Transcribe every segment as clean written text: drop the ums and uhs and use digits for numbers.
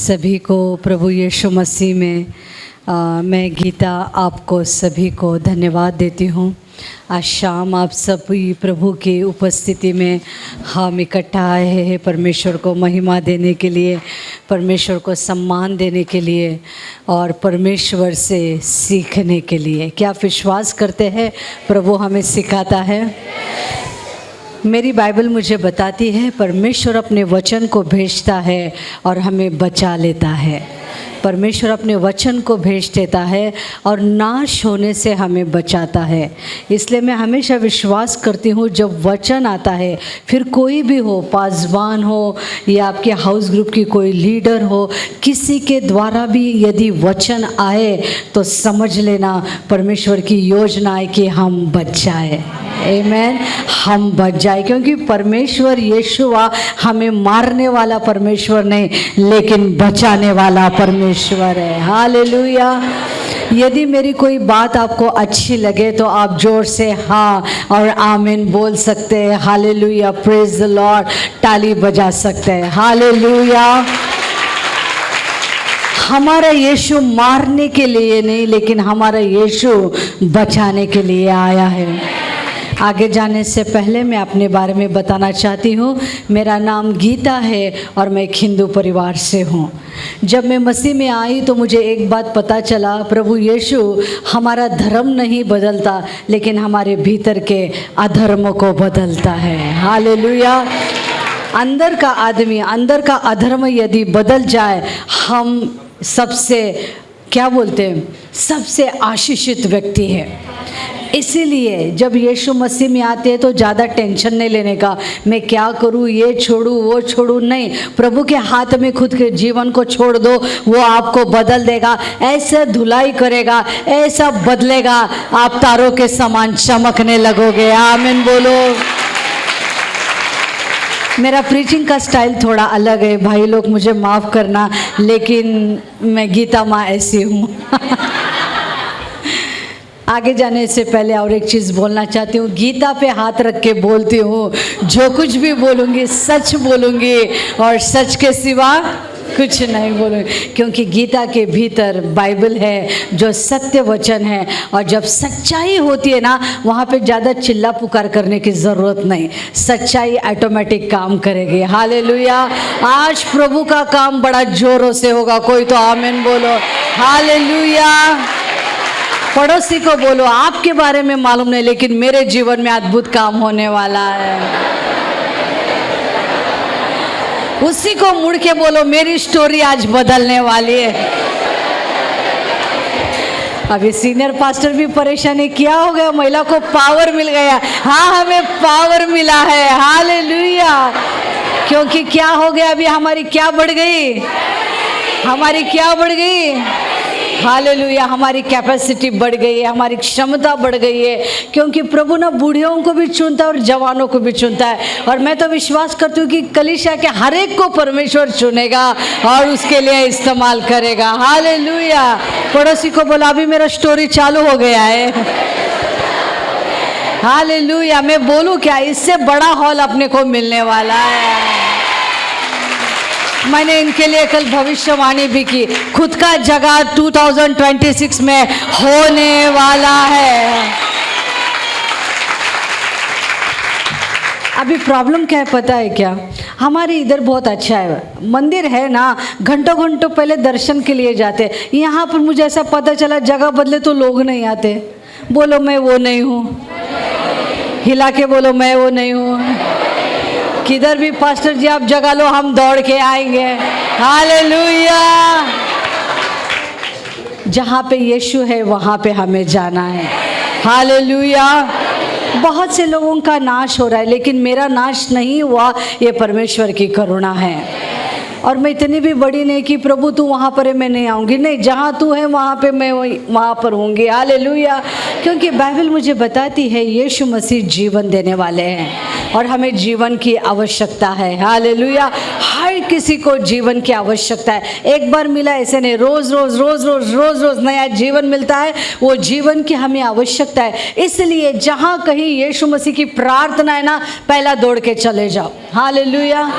सभी को प्रभु यीशु मसीह में मैं गीता आपको सभी को धन्यवाद देती हूँ। आज शाम आप सभी प्रभु की उपस्थिति में हम इकट्ठा आए हैं परमेश्वर को महिमा देने के लिए, परमेश्वर को सम्मान देने के लिए और परमेश्वर से सीखने के लिए। क्या आप विश्वास करते हैं प्रभु हमें सिखाता है? मेरी बाइबल मुझे बताती है परमेश्वर अपने वचन को भेजता है और हमें बचा लेता है। परमेश्वर अपने वचन को भेज देता है और नाश होने से हमें बचाता है। इसलिए मैं हमेशा विश्वास करती हूँ जब वचन आता है, फिर कोई भी हो, पासवान हो या आपके हाउस ग्रुप की कोई लीडर हो, किसी के द्वारा भी यदि वचन आए तो समझ लेना परमेश्वर की योजना है कि हम बच जाए। आमीन, हम बच जाए, क्योंकि परमेश्वर यीशुआ हमें मारने वाला परमेश्वर नहीं लेकिन बचाने वाला परमेश्वर है। हालेलुया। यदि मेरी कोई बात आपको अच्छी लगे तो आप जोर से हाँ और आमीन बोल सकते हैं। हालेलुया, प्रेज द लॉर्ड, ताली बजा सकते हैं। हालेलुया। हमारा यीशु मारने के लिए नहीं लेकिन हमारा यीशु बचाने के लिए आया है। आगे जाने से पहले मैं अपने बारे में बताना चाहती हूँ। मेरा नाम गीता है और मैं एक हिंदू परिवार से हूँ। जब मैं मसीह में आई तो मुझे एक बात पता चला, प्रभु यीशु हमारा धर्म नहीं बदलता लेकिन हमारे भीतर के अधर्म को बदलता है। हालेलुया। अंदर का आदमी, अंदर का अधर्म यदि बदल जाए, हम सबसे क्या बोलते हैं, सबसे आशीषित व्यक्ति है। इसीलिए जब यीशु मसीह में आते हैं तो ज़्यादा टेंशन नहीं लेने का, मैं क्या करूँ, ये छोड़ूँ वो छोड़ूँ, नहीं। प्रभु के हाथ में खुद के जीवन को छोड़ दो, वो आपको बदल देगा। ऐसे धुलाई करेगा, ऐसा बदलेगा, आप तारों के समान चमकने लगोगे। आमीन बोलो। मेरा प्रीचिंग का स्टाइल थोड़ा अलग है, भाई लोग मुझे माफ़ करना, लेकिन मैं गीता माँ ऐसी हूँ। आगे जाने से पहले और एक चीज़ बोलना चाहती हूँ। गीता पे हाथ रख के बोलती हूँ, जो कुछ भी बोलूँगी सच बोलूँगी और सच के सिवा कुछ नहीं बोलूँगी, क्योंकि गीता के भीतर बाइबल है जो सत्य वचन है। और जब सच्चाई होती है ना, वहाँ पे ज़्यादा चिल्ला पुकार करने की ज़रूरत नहीं, सच्चाई ऑटोमेटिक काम करेगी। हालेलुया। आज प्रभु का काम बड़ा जोरों से होगा, कोई तो आमीन बोलो। हालेलुया। पड़ोसी को बोलो, आपके बारे में मालूम नहीं लेकिन मेरे जीवन में अद्भुत काम होने वाला है। उसी को मुड़ के बोलो, मेरी स्टोरी आज बदलने वाली है। अभी सीनियर पास्टर भी परेशान है, क्या हो गया, महिला को पावर मिल गया। हाँ, हमें पावर मिला है। हालेलुया। क्योंकि क्या हो गया, अभी हमारी क्या बढ़ गई, हमारी क्या बढ़ गई। हालेलुया। हमारी कैपेसिटी बढ़ गई है, हमारी क्षमता बढ़ गई है, क्योंकि प्रभु ना बूढ़ियों को भी चुनता है और जवानों को भी चुनता है। और मैं तो विश्वास करती हूँ कि कलीसिया के हर एक को परमेश्वर चुनेगा और उसके लिए इस्तेमाल करेगा। हालेलुया। पड़ोसी को बोला, अभी मेरा स्टोरी चालू हो गया है। हालेलुया। मैं बोलूँ क्या, इससे बड़ा हॉल अपने को मिलने वाला है। मैंने इनके लिए कल भविष्यवाणी भी की, खुद का जगह 2026 में होने वाला है। अभी प्रॉब्लम क्या है पता है क्या, हमारे इधर बहुत अच्छा है, मंदिर है ना, घंटों घंटों पहले दर्शन के लिए जाते। यहाँ पर मुझे ऐसा पता चला जगह बदले तो लोग नहीं आते। बोलो मैं वो नहीं हूँ, हिला के बोलो मैं वो नहीं हूँ। किधर भी पास्टर जी आप जगह लो, हम दौड़ के आएंगे। हालेलुया। जहाँ पे यीशु है वहाँ पे हमें जाना है। हालेलुया। बहुत से लोगों का नाश हो रहा है लेकिन मेरा नाश नहीं हुआ, ये परमेश्वर की करुणा है। और मैं इतनी भी बड़ी नहीं कि प्रभु तू वहाँ पर है मैं नहीं आऊँगी, नहीं, जहाँ तू है वहाँ पे मैं वहाँ पर होंगी। हालेलुया। क्योंकि बाइबल मुझे बताती है यीशु मसीह जीवन देने वाले हैं और हमें जीवन की आवश्यकता है। हालेलुया। हर किसी को जीवन की आवश्यकता है। एक बार मिला ऐसे नहीं, रोज रोज रोज रोज रोज रोज नया जीवन मिलता है। वो जीवन की हमें आवश्यकता है। इसलिए जहाँ कहीं यीशु मसीह की प्रार्थना है ना, पहला दौड़ के चले जाओ। हालेलुया।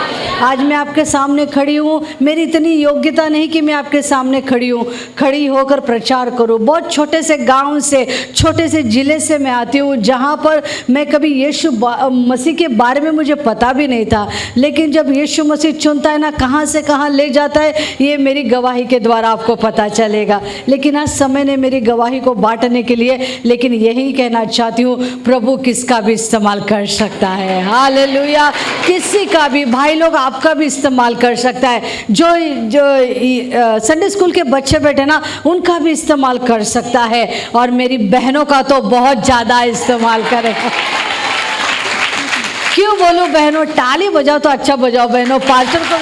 आज मैं आपके सामने खड़ी हूँ, मेरी इतनी योग्यता नहीं कि मैं आपके सामने खड़ी होकर प्रचार करूँ। बहुत छोटे से गांव से, छोटे से ज़िले से मैं आती हूँ, जहाँ पर मैं कभी यीशु मसीह के बारे में मुझे पता भी नहीं था। लेकिन जब यीशु मसीह चुनता है ना, कहाँ से कहाँ ले जाता है, ये मेरी गवाही के द्वारा आपको पता चलेगा। लेकिन आज समय ने मेरी गवाही को बांटने के लिए, लेकिन यही कहना चाहती हूँ, प्रभु किसका भी इस्तेमाल कर सकता है। हालेलुया, किसी का भी, भाई लोग आपका भी इस्तेमाल कर सकता है। जो संडे स्कूल के बच्चे बैठे ना, उनका भी इस्तेमाल कर सकता है, और मेरी बहनों का तो बहुत ज़्यादा इस्तेमाल करेगा। क्यों बोलूं बहनों, ताली बजाओ तो अच्छा बजाओ बहनों। पास्टर को,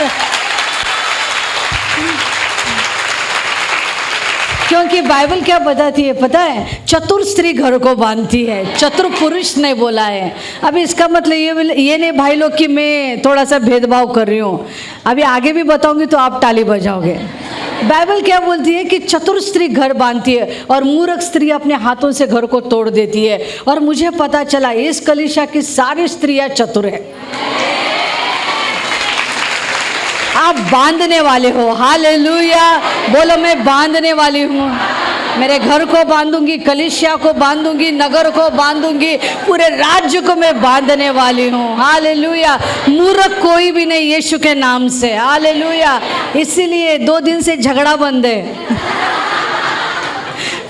क्योंकि बाइबल क्या बताती है पता है, चतुर स्त्री घर को बांधती है, चतुर पुरुष ने बोला है। अभी इसका मतलब ये नहीं भाई लोग कि मैं थोड़ा सा भेदभाव कर रही हूँ, अभी आगे भी बताऊंगी तो आप ताली बजाओगे। बाइबल क्या बोलती है कि चतुर स्त्री घर बांधती है और मूर्ख स्त्री अपने हाथों से घर को तोड़ देती है। और मुझे पता चला इस कलीसिया की सारी स्त्रियां चतुर है। आप बांधने वाले हो। हालेलुया, बोलो मैं बांधने वाली हूँ। मेरे घर को बांधूंगी, कलीसिया को बांधूंगी, नगर को बांधूंगी, पूरे राज्य को मैं बांधने वाली हूँ। हालेलुया, मूर्ख कोई भी नहीं यीशु के नाम से। हालेलुया, इसीलिए 2 दिन से झगड़ा बंद है।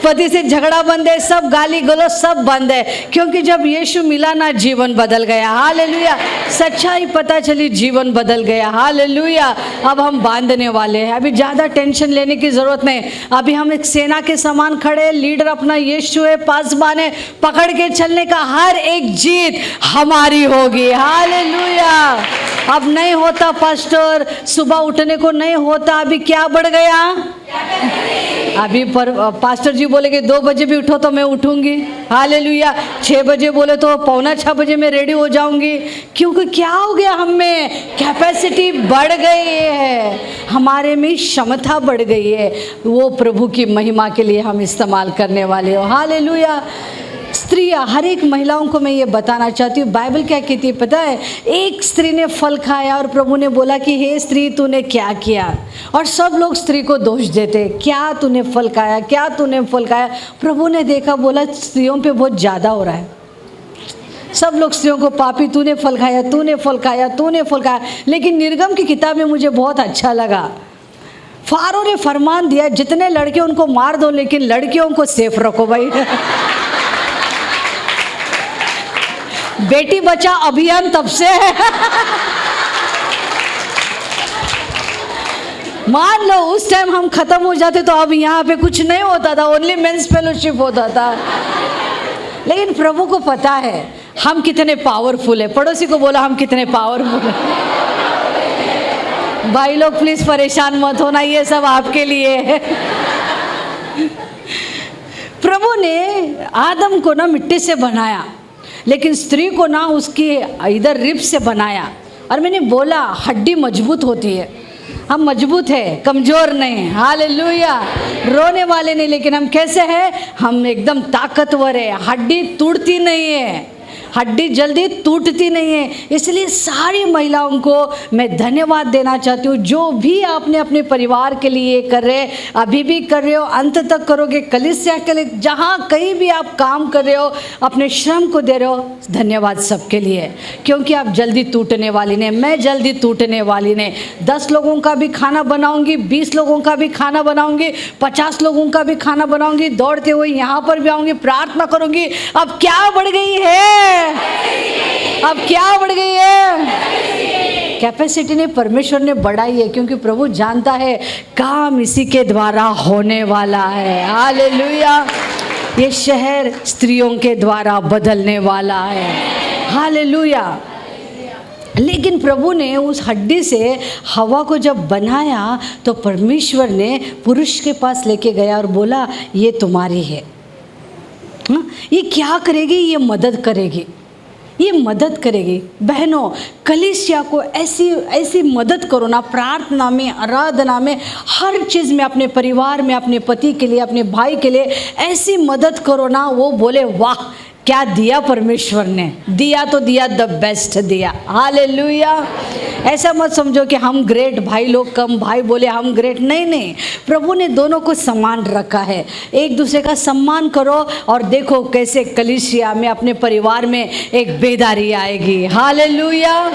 पति से झगड़ा बंद है, सब गाली गलौज सब बंद है, क्योंकि जब यीशु मिला ना, जीवन बदल गया। हालेलुया, सच्चाई पता चली, जीवन बदल गया। हालेलुया, अब हम बांधने वाले हैं। अभी ज़्यादा टेंशन लेने की ज़रूरत नहीं। अभी हम एक सेना के समान खड़े, लीडर अपना यीशु है, पासबान है, पकड़ के चलने का हर एक जीत हमारी होगी। हालेलुया, अब नहीं होता पास्टर, सुबह उठने को नहीं होता, अभी क्या बढ़ गया। अभी पर पास्टर जी बोलेंगे 2 बजे भी उठो तो मैं उठूंगी। हालेलुया, 6 बजे बोले तो 5:45 बजे मैं रेडी हो जाऊंगी, क्योंकि क्या हो गया, हम में कैपेसिटी बढ़ गई है, हमारे में क्षमता बढ़ गई है। वो प्रभु की महिमा के लिए हम इस्तेमाल करने वाले हो। हालेलुया, स्त्रियाँ, हर एक महिलाओं को मैं ये बताना चाहती हूँ, बाइबल क्या कहती है पता है। एक स्त्री ने फल खाया और प्रभु ने बोला कि हे स्त्री तूने क्या किया, और सब लोग स्त्री को दोष देते, क्या तूने फल खाया, क्या तूने फल खाया। प्रभु ने देखा, बोला स्त्रियों पे बहुत ज़्यादा हो रहा है। सब लोग स्त्रियों को पापी, तूने फल खाया, तूने फल खाया, तूने फल खाया। लेकिन निर्गम की किताब में मुझे बहुत अच्छा लगा, फारो ने फरमान दिया जितने लड़के उनको मार दो, लेकिन लड़कियों को सेफ रखो भाई। बेटी बचा अभियान तब से है। मान लो उस टाइम हम खत्म हो जाते तो अब यहाँ पे कुछ नहीं होता था, ओनली मेंस फेलोशिप होता था। लेकिन प्रभु को पता है हम कितने पावरफुल है। पड़ोसी को बोला हम कितने पावरफुल है। भाई लोग प्लीज परेशान मत होना, ये सब आपके लिए है। प्रभु ने आदम को ना मिट्टी से बनाया, लेकिन स्त्री को ना उसकी इधर रिब से बनाया। और मैंने बोला हड्डी मजबूत होती है, हम मजबूत है, कमज़ोर नहीं। हालेलुया, रोने वाले नहीं, लेकिन हम कैसे हैं, हम एकदम ताकतवर है, हड्डी टूटती नहीं है, हड्डी जल्दी टूटती नहीं है। इसलिए सारी महिलाओं को मैं धन्यवाद देना चाहती हूँ, जो भी आपने अपने परिवार के लिए कर रहे, अभी भी कर रहे हो, अंत तक करोगे, कलीसिया के लिए जहाँ कहीं भी आप काम कर रहे हो, अपने श्रम को दे रहे हो, धन्यवाद सबके लिए, क्योंकि आप जल्दी टूटने वाली नहीं, मैं जल्दी टूटने वाली नहीं। 10 लोगों का भी खाना बनाऊंगी, 20 लोगों का भी खाना बनाऊंगी, 50 लोगों का भी खाना बनाऊंगी, दौड़ते हुए यहाँ पर भी आऊँगी, प्रार्थना करूँगी। अब क्या बढ़ गई है, अब क्या बढ़ गई है, कैपेसिटी ने परमेश्वर ने बढ़ाई है, क्योंकि प्रभु जानता है काम इसी के द्वारा होने वाला है। हालेलुया, ये शहर स्त्रियों के द्वारा बदलने वाला है। हालेलुया, लेकिन प्रभु ने उस हड्डी से हवा को जब बनाया तो परमेश्वर ने पुरुष के पास लेके गया और बोला ये तुम्हारी है। ये क्या करेगी, ये मदद करेगी, ये मदद करेगी। बहनों, कलीसिया को ऐसी मदद करो ना, प्रार्थना में, आराधना में, हर चीज़ में, अपने परिवार में, अपने पति के लिए, अपने भाई के लिए ऐसी मदद करो ना, वो बोले वाह क्या दिया परमेश्वर ने, दिया तो दिया, द बेस्ट दिया। हालेलुया। ऐसा मत समझो कि हम ग्रेट, भाई लोग कम, भाई बोले हम ग्रेट, नहीं नहीं, प्रभु ने दोनों को समान रखा है। एक दूसरे का सम्मान करो और देखो कैसे कलीसिया में, अपने परिवार में एक बेदारी आएगी। हालेलुया।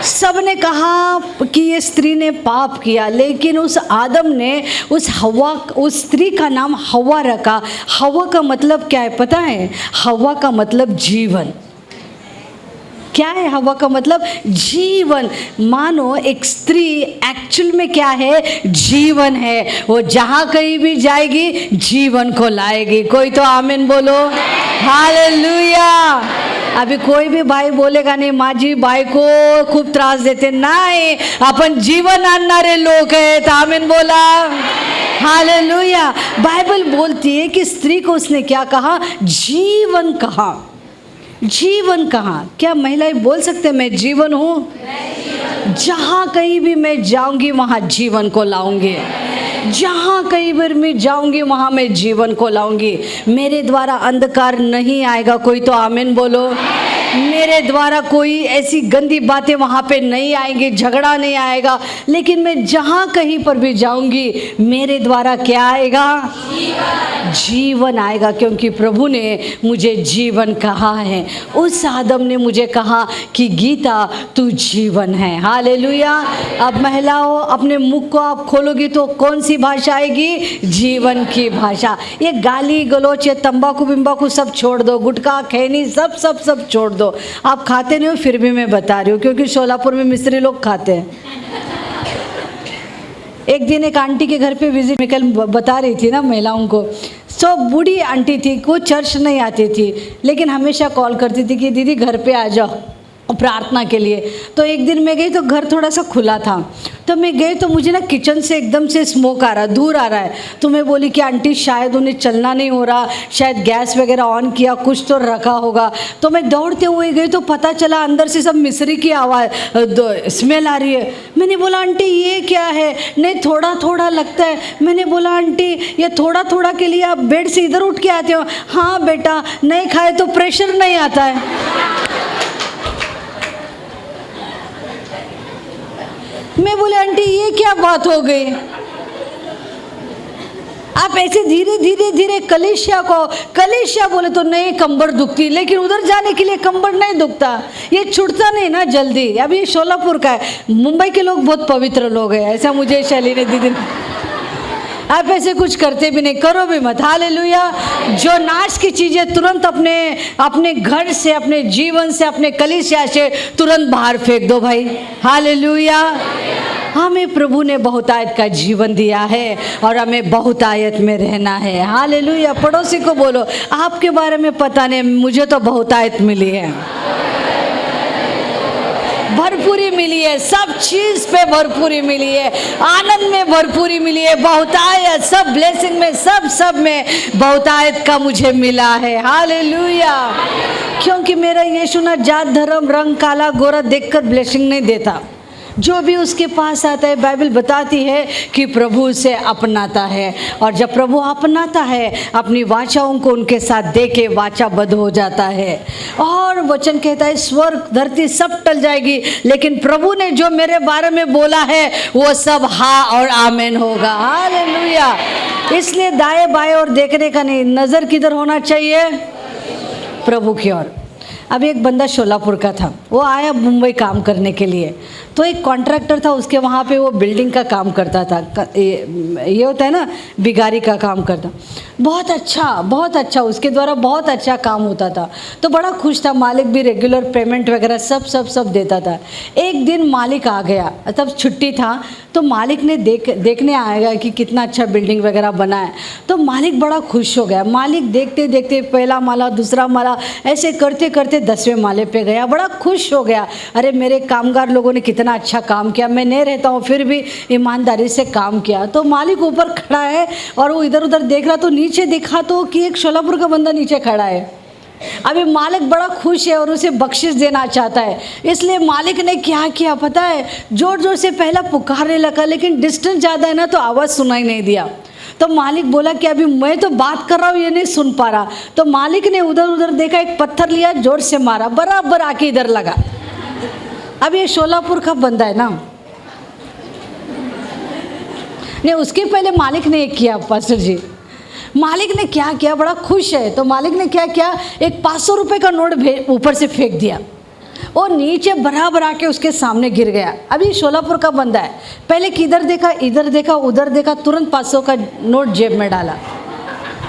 सबने कहा कि ये स्त्री ने पाप किया, लेकिन उस आदम ने उस हवा, उस स्त्री का नाम हवा रखा। हवा का मतलब क्या है पता है? हवा का मतलब जीवन। क्या है हवा का मतलब? जीवन। मानो एक स्त्री एक्चुअल में क्या है? जीवन है। वो जहाँ कहीं भी जाएगी जीवन को लाएगी। कोई तो आमीन बोलो। हालेलुया। अभी कोई भी भाई बोलेगा नहीं माँ जी भाई को खूब त्रास देते, नहीं, अपन जीवन आणणारे लोग हैं। तो आमीन बोला। हालेलुया। बाइबल बोलती है कि स्त्री को उसने क्या कहा? जीवन कहा। जीवन कहा। क्या महिलाएं बोल सकते मैं जीवन हूँ? जहाँ कहीं भी मैं जाऊंगी वहाँ जीवन को लाऊंगी। जहाँ कहीं भी मैं जाऊंगी वहाँ मैं जीवन को लाऊंगी। मेरे द्वारा अंधकार नहीं आएगा। कोई तो आमीन बोलो। मेरे द्वारा कोई ऐसी गंदी बातें वहाँ पे नहीं आएंगी, झगड़ा नहीं आएगा। लेकिन मैं जहाँ कहीं पर भी जाऊंगी मेरे द्वारा क्या आएगा? जीवन आएगा, क्योंकि प्रभु ने मुझे जीवन कहा है। उस आदम ने मुझे कहा कि गीता तू जीवन है। हालेलुया। अब महिलाओं, अपने मुख को आप खोलोगी तो कौन सी भाषा आएगी? जीवन की भाषा। ये गाली गलोच, ये तंबाकू बिम्बाकू सब छोड़ दो, गुटखा खैनी सब सब सब छोड़ दो। आप खाते नहीं हो, फिर भी मैं बता रही हूँ, क्योंकि शोलापुर में मिस्त्री लोग खाते हैं। एक दिन एक आंटी के घर पे विजिट में कल बता रही थी ना महिलाओं को, सो बूढ़ी आंटी थी, वो चर्च नहीं आती थी, लेकिन हमेशा कॉल करती थी कि दीदी घर पे आ जाओ प्रार्थना के लिए। तो एक दिन मैं गई तो घर थोड़ा सा खुला था, तो मैं गई तो मुझे ना किचन से एकदम से स्मोक आ रहा है, धूर आ रहा है। तो मैं बोली कि आंटी शायद उन्हें चलना नहीं हो रहा, शायद गैस वगैरह ऑन किया, कुछ तो रखा होगा। तो मैं दौड़ते हुए गई तो पता चला अंदर से सब मिस्री की आवाज़, स्मेल आ रही है। मैंने बोला आंटी ये क्या है? नहीं थोड़ा थोड़ा लगता है। मैंने बोला आंटी ये थोड़ा थोड़ा के लिए आप बेड से इधर उठ के आते हो? हाँ बेटा, नहीं खाए तो प्रेशर नहीं आता है। मैं बोले आंटी ये क्या बात हो गई? आप ऐसे धीरे धीरे धीरे कलेशिया बोले तो नहीं कंबर दुखती, लेकिन उधर जाने के लिए कंबर नहीं दुखता, ये छूटता नहीं ना जल्दी। अब ये शोलापुर का है, मुंबई के लोग बहुत पवित्र लोग हैं, ऐसा मुझे शैली ने दीदी। आप ऐसे कुछ करते भी नहीं, करो भी मत। हालेलुया। जो नाश की चीज़ें तुरंत अपने घर से, अपने जीवन से, अपने कलीसिया से तुरंत बाहर फेंक दो भाई। हालेलुया। हमें प्रभु ने बहुतायत का जीवन दिया है और हमें बहुतायत में रहना है। हालेलुया। पड़ोसी को बोलो आपके बारे में पता नहीं, मुझे तो बहुतायत मिली है, भरपूरी मिली है, सब चीज पे भरपूरी मिली है, आनंद में भरपूरी मिली है, बहुतायत, सब ब्लेसिंग में, सब में बहुतायत का मुझे मिला है। हालेलुया। क्योंकि मेरा यीशु ना जात धर्म रंग काला गोरा देखकर ब्लेसिंग नहीं देता। जो भी उसके पास आता है, बाइबल बताती है कि प्रभु उसे अपनाता है, और जब प्रभु अपनाता है अपनी वाचाओं को उनके साथ दे के वाचाबद्ध हो जाता है। और वचन कहता है स्वर्ग धरती सब टल जाएगी, लेकिन प्रभु ने जो मेरे बारे में बोला है वो सब हाँ और आमीन होगा। हालेलुया। इसलिए दाएं बाएं और देखने का नहीं, नज़र किधर होना चाहिए? प्रभु की ओर। अब एक बंदा शोलापुर का था, वो आया मुंबई काम करने के लिए। तो एक कॉन्ट्रैक्टर था उसके वहाँ पे, वो बिल्डिंग का काम करता था, ये होता है ना बिगारी का काम करता। बहुत अच्छा उसके द्वारा बहुत अच्छा काम होता था। तो बड़ा खुश था, मालिक भी रेगुलर पेमेंट वगैरह सब देता था। एक दिन मालिक आ गया, तब छुट्टी था, तो मालिक ने देखने आएगा कि कितना अच्छा बिल्डिंग वगैरह बना है। तो मालिक बड़ा खुश हो गया। मालिक देखते देखते पहला माला, दूसरा माला, ऐसे करते करते 10वें माले पे गया, बड़ा खुश हो गया। अरे मेरे कामगार लोगों ने कितना अच्छा काम किया, मैं नहीं रहता हूँ फिर भी ईमानदारी से काम किया। तो मालिक ऊपर खड़ा है और वो इधर उधर देख रहा, तो नीचे देखा तो कि एक शोलापुर का बंदा नीचे खड़ा है। अभी मालिक बड़ा खुश है और उसे बख्शिश देना चाहता है, इसलिए मालिक ने क्या किया पता है? जोर जोर से पहला पुकारने लगा, लेकिन डिस्टेंस ज़्यादा है ना तो आवाज़ सुनाई नहीं दिया। तो मालिक बोला कि अभी मैं तो बात कर रहा हूँ, ये नहीं सुन पा रहा। तो मालिक ने उधर उधर देखा, एक पत्थर लिया, जोर से मारा, बराबर आके इधर लगा। अब ये शोलापुर का बंदा है ना, नहीं उसके पहले मालिक ने एक किया पास्टर जी। मालिक ने क्या किया, बड़ा खुश है, तो मालिक ने क्या किया, एक 500 रुपये का नोट ऊपर से फेंक दिया, वो नीचे बराबर आके उसके सामने गिर गया। अभी शोलापुर का बंदा है, पहले किधर देखा, इधर देखा, उधर देखा, तुरंत 500 का नोट जेब में डाला।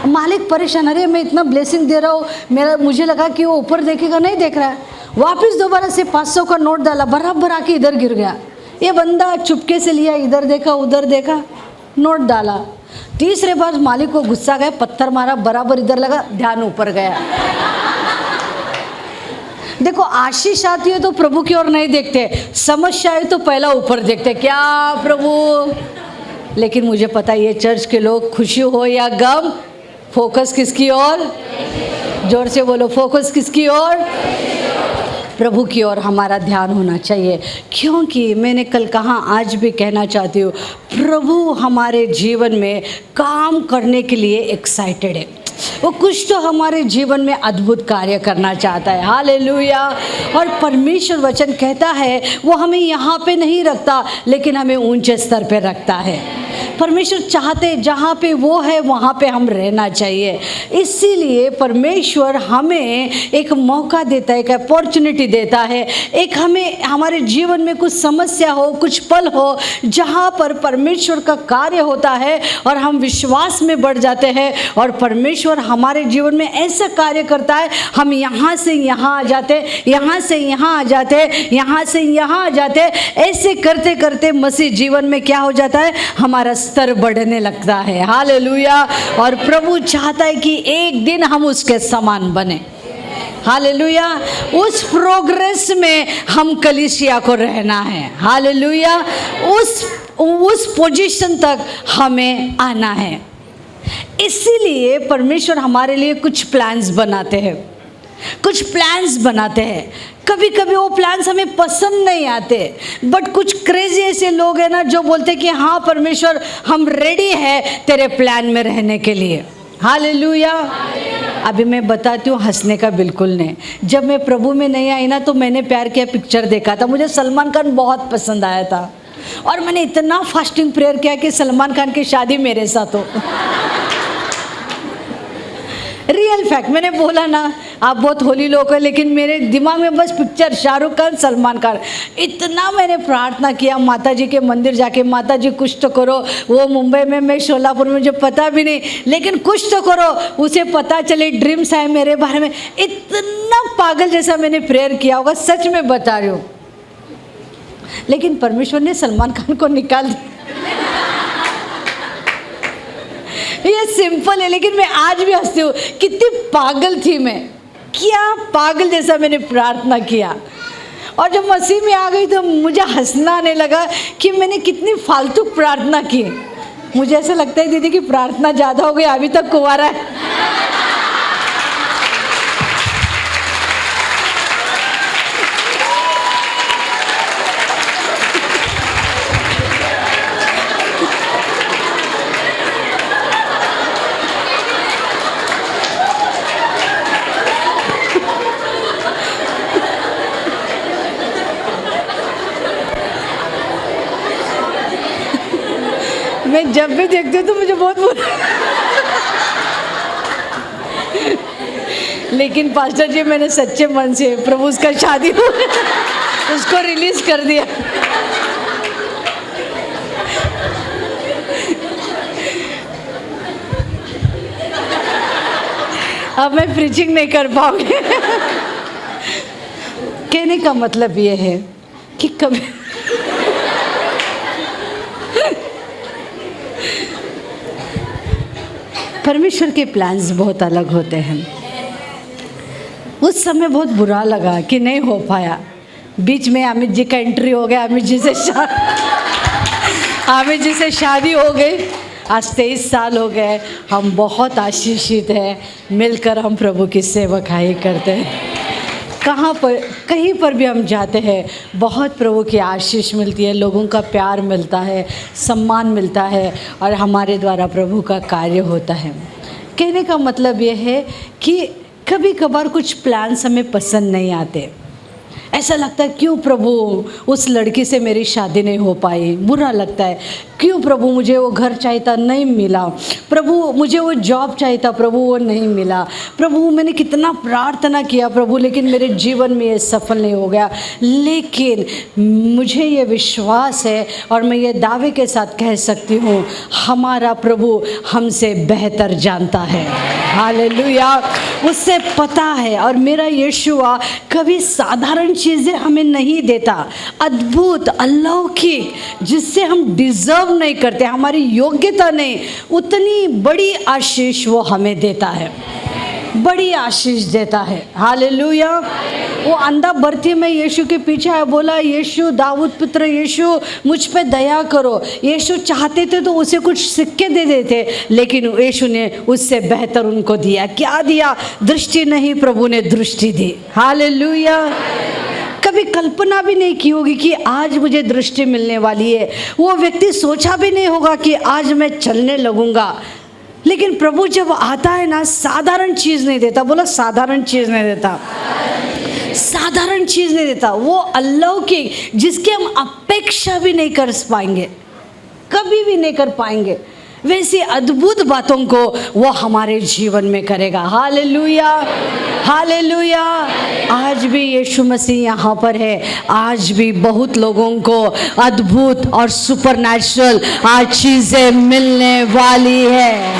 मालिक परेशान, अरे मैं इतना ब्लेसिंग दे रहा हूँ, मुझे लगा कि वो ऊपर देखेगा, नहीं देख रहा है। वापस दोबारा से 500 का नोट डाला, बराबर आके इधर गिर गया। ये बंदा चुपके से लिया, इधर देखा, उधर देखा, नोट डाला। तीसरे बार मालिक को गुस्सा गया, पत्थर मारा, बराबर इधर लगा, ध्यान ऊपर गया। देखो आशीष आती है तो प्रभु की ओर नहीं देखते, समस्या है तो पहला ऊपर देखते, क्या प्रभु। लेकिन मुझे पता है ये चर्च के लोग, खुशी हो या गम, फोकस किसकी ओर, जोर से बोलो, फोकस किसकी ओर, प्रभु की ओर हमारा ध्यान होना चाहिए। क्योंकि मैंने कल कहा, आज भी कहना चाहती हूँ, प्रभु हमारे जीवन में काम करने के लिए एक्साइटेड है। वो कुछ तो हमारे जीवन में अद्भुत कार्य करना चाहता है। हालेलुया। और परमेश्वर वचन कहता है वो हमें यहाँ पे नहीं रखता, लेकिन हमें ऊंचे स्तर पे रखता है। परमेश्वर चाहते जहाँ पे वो है वहाँ पे हम रहना चाहिए। इसीलिए परमेश्वर हमें एक मौका देता है, एक अपॉर्चुनिटी देता है। एक हमें हमारे जीवन में कुछ समस्या हो, कुछ पल हो जहाँ पर परमेश्वर का कार्य होता है और हम विश्वास में बढ़ जाते हैं और परमेश्वर हमारे जीवन में ऐसा कार्य करता है, हम यहाँ से यहाँ आ जाते, यहाँ से यहाँ आ जाते, यहाँ से यहाँ आ जाते। ऐसे करते करते मसीह जीवन में क्या हो जाता है, हमारा स्तर बढ़ने लगता है। हालेलुया। और प्रभु चाहता है कि एक दिन हम उसके समान बने। हालेलुया। उस प्रोग्रेस में हम कलीसिया को रहना है। हालेलुया। उस पोजीशन तक हमें आना है। इसीलिए परमेश्वर हमारे लिए कुछ प्लान्स बनाते हैं, कुछ प्लान्स बनाते हैं। कभी कभी वो प्लान्स हमें पसंद नहीं आते, बट कुछ क्रेजी ऐसे लोग हैं ना जो बोलते कि हाँ परमेश्वर हम रेडी है तेरे प्लान में रहने के लिए। हालेलुया। अभी मैं बताती हूँ, हंसने का बिल्कुल नहीं। जब मैं प्रभु में नहीं आई ना तो मैंने प्यार किया पिक्चर देखा था, मुझे सलमान खान बहुत पसंद आया था और मैंने इतना फास्टिंग प्रेयर किया कि सलमान खान की शादी मेरे साथ हो। रियल फैक्ट, मैंने बोला ना आप बहुत होली लोग हैं, लेकिन मेरे दिमाग में बस पिक्चर शाहरुख खान, सलमान खान। इतना मैंने प्रार्थना किया माता जी के मंदिर जाके, माता जी कुछ तो करो। वो मुंबई में, मैं शोलापुर में, मुझे पता भी नहीं, लेकिन कुछ तो करो, उसे पता चले, ड्रीम्स आए मेरे बारे में। इतना पागल जैसा मैंने प्रेयर किया होगा, सच में बता रही हूँ। लेकिन परमेश्वर ने सलमान खान को निकाल दिया। ये सिंपल है, लेकिन मैं आज भी हंसती हूँ, कितनी पागल थी मैं, क्या पागल जैसा मैंने प्रार्थना किया। और जब मसीह में आ गई तो मुझे हंसना आने लगा कि मैंने कितनी फालतू प्रार्थना की। मुझे ऐसा लगता है दीदी कि प्रार्थना ज़्यादा हो गई, अभी तक कुंवारा है। मैं जब भी देखती हूँ तो मुझे बहुत बुरा लेकिन पास्टर जी मैंने सच्चे मन से, प्रभु उसका शादी हो उसको रिलीज कर दिया। अब मैं प्रीचिंग नहीं कर पाऊंगी। कहने का मतलब ये है कि कभी परमेश्वर के प्लान्स बहुत अलग होते हैं। उस समय बहुत बुरा लगा कि नहीं हो पाया। बीच में अमित जी का एंट्री हो गया, अमित जी से शादी हो गई। आज 23 साल हो गए, हम बहुत आशीषित हैं। मिलकर हम प्रभु की सेवकाई करते हैं। कहाँ पर कहीं पर भी हम जाते हैं बहुत प्रभु की आशीष मिलती है, लोगों का प्यार मिलता है, सम्मान मिलता है और हमारे द्वारा प्रभु का कार्य होता है। कहने का मतलब ये है कि कभी कभार कुछ प्लान्स हमें पसंद नहीं आते। ऐसा लगता है क्यों प्रभु उस लड़की से मेरी शादी नहीं हो पाई, बुरा लगता है। क्यों प्रभु मुझे वो घर चाहिए था नहीं मिला, प्रभु मुझे वो जॉब चाहिए था प्रभु वो नहीं मिला, प्रभु मैंने कितना प्रार्थना किया प्रभु लेकिन मेरे जीवन में ये सफल नहीं हो गया। लेकिन मुझे ये विश्वास है और मैं ये दावे के साथ कह सकती हूँ हमारा प्रभु हमसे बेहतर जानता है। हालेलुया, उससे पता है। और मेरा यीशुआ कभी साधारण चीज़ें हमें नहीं देता, अद्भुत अलौकिक जिससे हम डिज़र्व नहीं करते, हमारी योग्यता नहीं, उतनी बड़ी आशीष वो हमें देता है, बड़ी आशीष देता है। हालेलुया। वो अंधा भर्ती में यीशु के पीछे आया, बोला यीशु दाऊद पुत्र यीशु मुझ पे दया करो। यीशु चाहते थे तो उसे कुछ सिक्के दे देते, लेकिन यीशु ने उससे बेहतर उनको दिया। क्या दिया? दृष्टि नहीं, प्रभु ने दृष्टि दी। हालेलुया। कभी कल्पना भी नहीं की होगी कि आज मुझे दृष्टि मिलने वाली है। वो व्यक्ति सोचा भी नहीं होगा कि आज मैं चलने लगूंगा। लेकिन प्रभु जब आता है ना, साधारण चीज़ नहीं देता। बोलो साधारण चीज़ नहीं देता, साधारण चीज़ नहीं देता। वो अलौकिक जिसकी हम अपेक्षा भी नहीं कर पाएंगे, कभी भी नहीं कर पाएंगे, वैसी अद्भुत बातों को वो हमारे जीवन में करेगा। Hallelujah, hallelujah. आज भी यीशु मसीह यहाँ पर है, आज भी बहुत लोगों को अद्भुत और सुपरनैचुरल आज चीज़ें मिलने वाली है।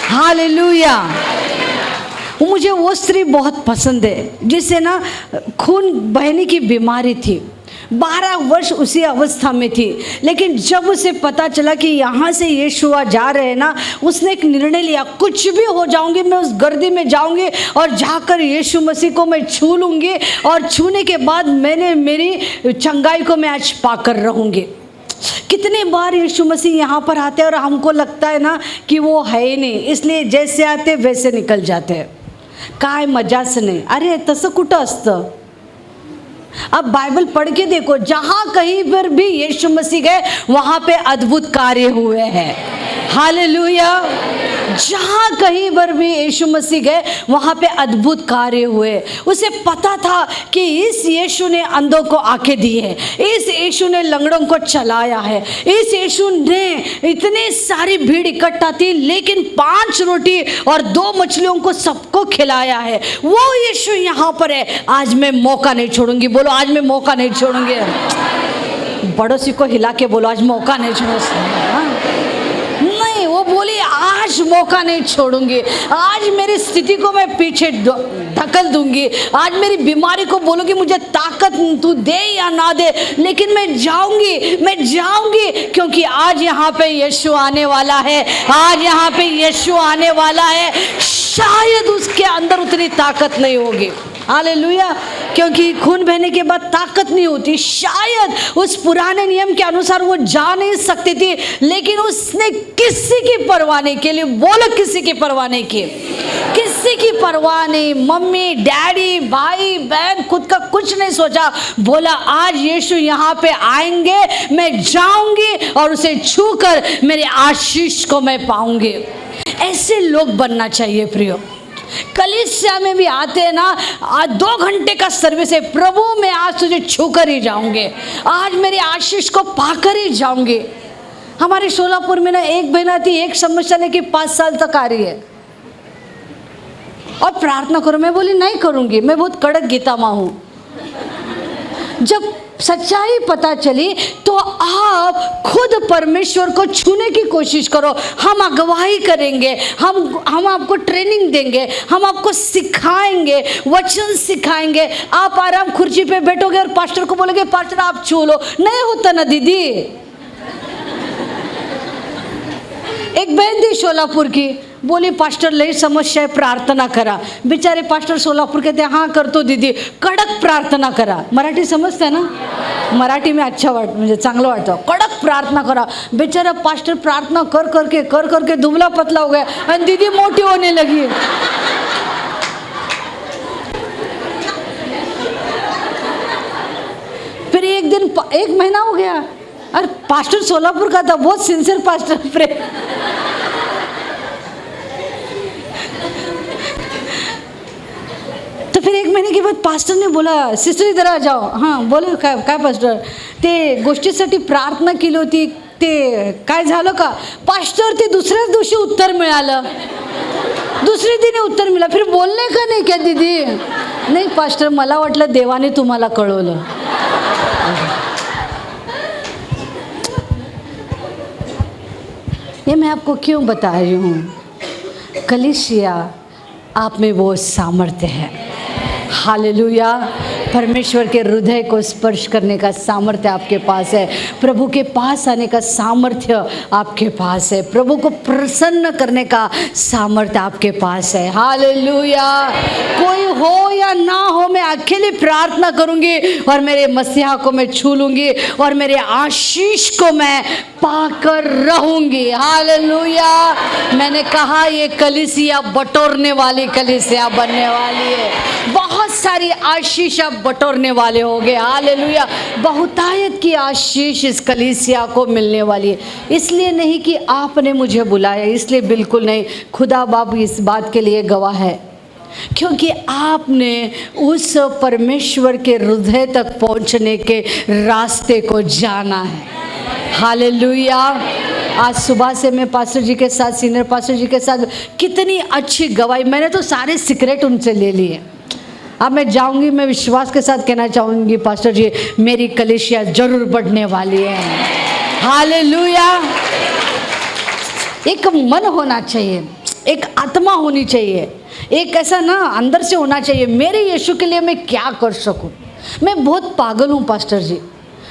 हालेलुया। मुझे वो स्त्री बहुत पसंद है जिसे ना खून बहने की बीमारी थी, 12 वर्ष उसी अवस्था में थी। लेकिन जब उसे पता चला कि यहाँ से यीशुआ जा रहे हैं ना, उसने एक निर्णय लिया, कुछ भी हो जाऊंगी मैं उस गर्दी में जाऊंगी और जाकर यीशु मसीह को मैं छू लूँगी और छूने के बाद मैंने मेरी चंगाई को मैं आज पाकर रहूँगी। कितने बार यीशु मसीह यहाँ पर आते हैं और हमको लगता है ना कि वो है ही नहीं, इसलिए जैसे आते वैसे निकल जाते हैं, काय मजाच नाही। अरे तसं कुठं असतं? अब बाइबल पढ़ के देखो, जहाँ कहीं पर भी यीशु मसीह गए वहाँ पे अद्भुत कार्य हुए हैं। हालेलुया। जहाँ कहीं पर भी यीशु मसीह गए वहाँ पे अद्भुत कार्य हुए। उसे पता था कि इस यीशु ने अंधों को आंखें दी है, इस यीशु ने लंगड़ों को चलाया है, इस यीशु ने इतनी सारी भीड़ इकट्ठा थी लेकिन 5 रोटी और 2 मछलियों को सबको खिलाया है। वो यीशु यहाँ पर है। आज मैं मौका नहीं छोड़ूंगी। बोलो आज मैं मौका नहीं छोड़ूंगी। पड़ोसी को हिला के बोलो आज मौका नहीं छोड़ूंगी। वो बोली आज मौका नहीं छोड़ूंगी, आज मेरी स्थिति को मैं पीछे ढकल दूंगी, आज मेरी बीमारी को बोलूंगी मुझे ताकत तू दे या ना दे, लेकिन मैं जाऊंगी क्योंकि आज यहाँ पे यीशु आने वाला है, आज यहाँ पे यीशु आने वाला है। शायद उसके अंदर उतनी ताकत नहीं होगी। हालेलुया। क्योंकि खून बहने के बाद ताकत नहीं होती, शायद उस पुराने नियम के अनुसार वो जा नहीं सकती थी, लेकिन उसने किसी की परवाह नहीं के लिए, बोलो किसी की परवाह नहीं की, किसी की परवाह नहीं, मम्मी डैडी भाई बहन खुद का कुछ नहीं सोचा। बोला आज यीशु यहाँ पे आएंगे, मैं जाऊंगी और उसे छूकर मेरे आशीष को मैं पाऊंगी। ऐसे लोग बनना चाहिए प्रियो। कलीसिया में भी आते हैं ना, आज 2 घंटे का सर्विस है, प्रभु मैं आज तुझे छू कर ही जाऊंगे, आज मेरी आशीष को पाकर ही जाऊंगे। हमारे सोलापुर में ना एक बहन आती, एक समस्या लेके 5 साल तक आ रही है और प्रार्थना करो। मैं बोली नहीं करूंगी, मैं बहुत कड़क गीता माँ हूँ। जब सच्चाई पता चली तो आप खुद परमेश्वर को छूने की कोशिश करो। हम अगुवाई करेंगे, हम आपको ट्रेनिंग देंगे, हम आपको सिखाएंगे, वचन सिखाएंगे। आप आराम कुर्सी पे बैठोगे और पास्टर को बोलोगे पास्टर आप छू लो, नहीं होता ना दीदी। एक बहन थी सोलापुर की, बोली पास्टर लई समस्या आहे प्रार्थना करा। बिचारे पास्टर सोलापुर कहते हाँ करतो दीदी, कडक प्रार्थना करा। मराठी समजते ना, मराठी में अच्छा म्हणजे चांगलं वाटतं। कडक प्रार्थना करा। बेचारा पास्टर प्रार्थना कर करके दुबला पतला हो गया और दीदी मोटी होने लगी। 1 महीना हो गया। अरे पास्टर सोलापुर का था, बहुत सिंसियर पास्टर प्रे। तो फिर 1 महीने के बाद पास्टर ने बोला, सिस्टर इधर आ जाओ। हाँ बोले, काय पास्टर, ते गोष्टीसाठी प्रार्थना केली होती, ते काय झालं का पास्टर? ते दुसऱ्याच दिवशी उत्तर मिळालं, दुसरे दिनी उत्तर मिळालं। फिर बोलणे का नहीं क्या दीदी? नहीं पास्टर, मला वाटलं देवाने तुम्हाला कळवलं। ये मैं आपको क्यों बता रही हूँ? कलीसिया आप में वो सामर्थ्य है। हालेलुया। परमेश्वर के हृदय को स्पर्श करने का सामर्थ्य आपके पास है, प्रभु के पास आने का सामर्थ्य आपके पास है, प्रभु को प्रसन्न करने का सामर्थ्य आपके पास है। हालेलुया। कोई हो या ना हो, मैं अकेले प्रार्थना करूंगी और मेरे मसीहा को मैं छू लूंगी और मेरे आशीष को मैं पाकर रहूंगी। हालेलुया। मैंने कहा ये कलीसिया बटोरने वाली कलीसिया बनने वाली है। बहुत सारी आशीष आप बटोरने वाले होगे। हालेलुया। बहुतायत की आशीष इस कलीसिया को मिलने वाली है। इसलिए नहीं कि आपने मुझे बुलाया, इसलिए बिल्कुल नहीं। खुदा बाप इस बात के लिए गवाह है, क्योंकि आपने उस परमेश्वर के हृदय तक पहुंचने के रास्ते को जाना है। हालेलुया। आज सुबह से मैं पास्टर जी के साथ, सीनियर पास्टर जी के साथ कितनी अच्छी गवाही, मैंने तो सारे सीक्रेट उनसे ले लिए। अब मैं जाऊंगी, मैं विश्वास के साथ कहना चाहूँगी पास्टर जी, मेरी कलीसिया जरूर बढ़ने वाली है। हालेलुया। एक मन होना चाहिए, एक आत्मा होनी चाहिए, एक ऐसा ना अंदर से होना चाहिए, मेरे यीशु के लिए मैं क्या कर सकूं। मैं बहुत पागल हूँ पास्टर जी,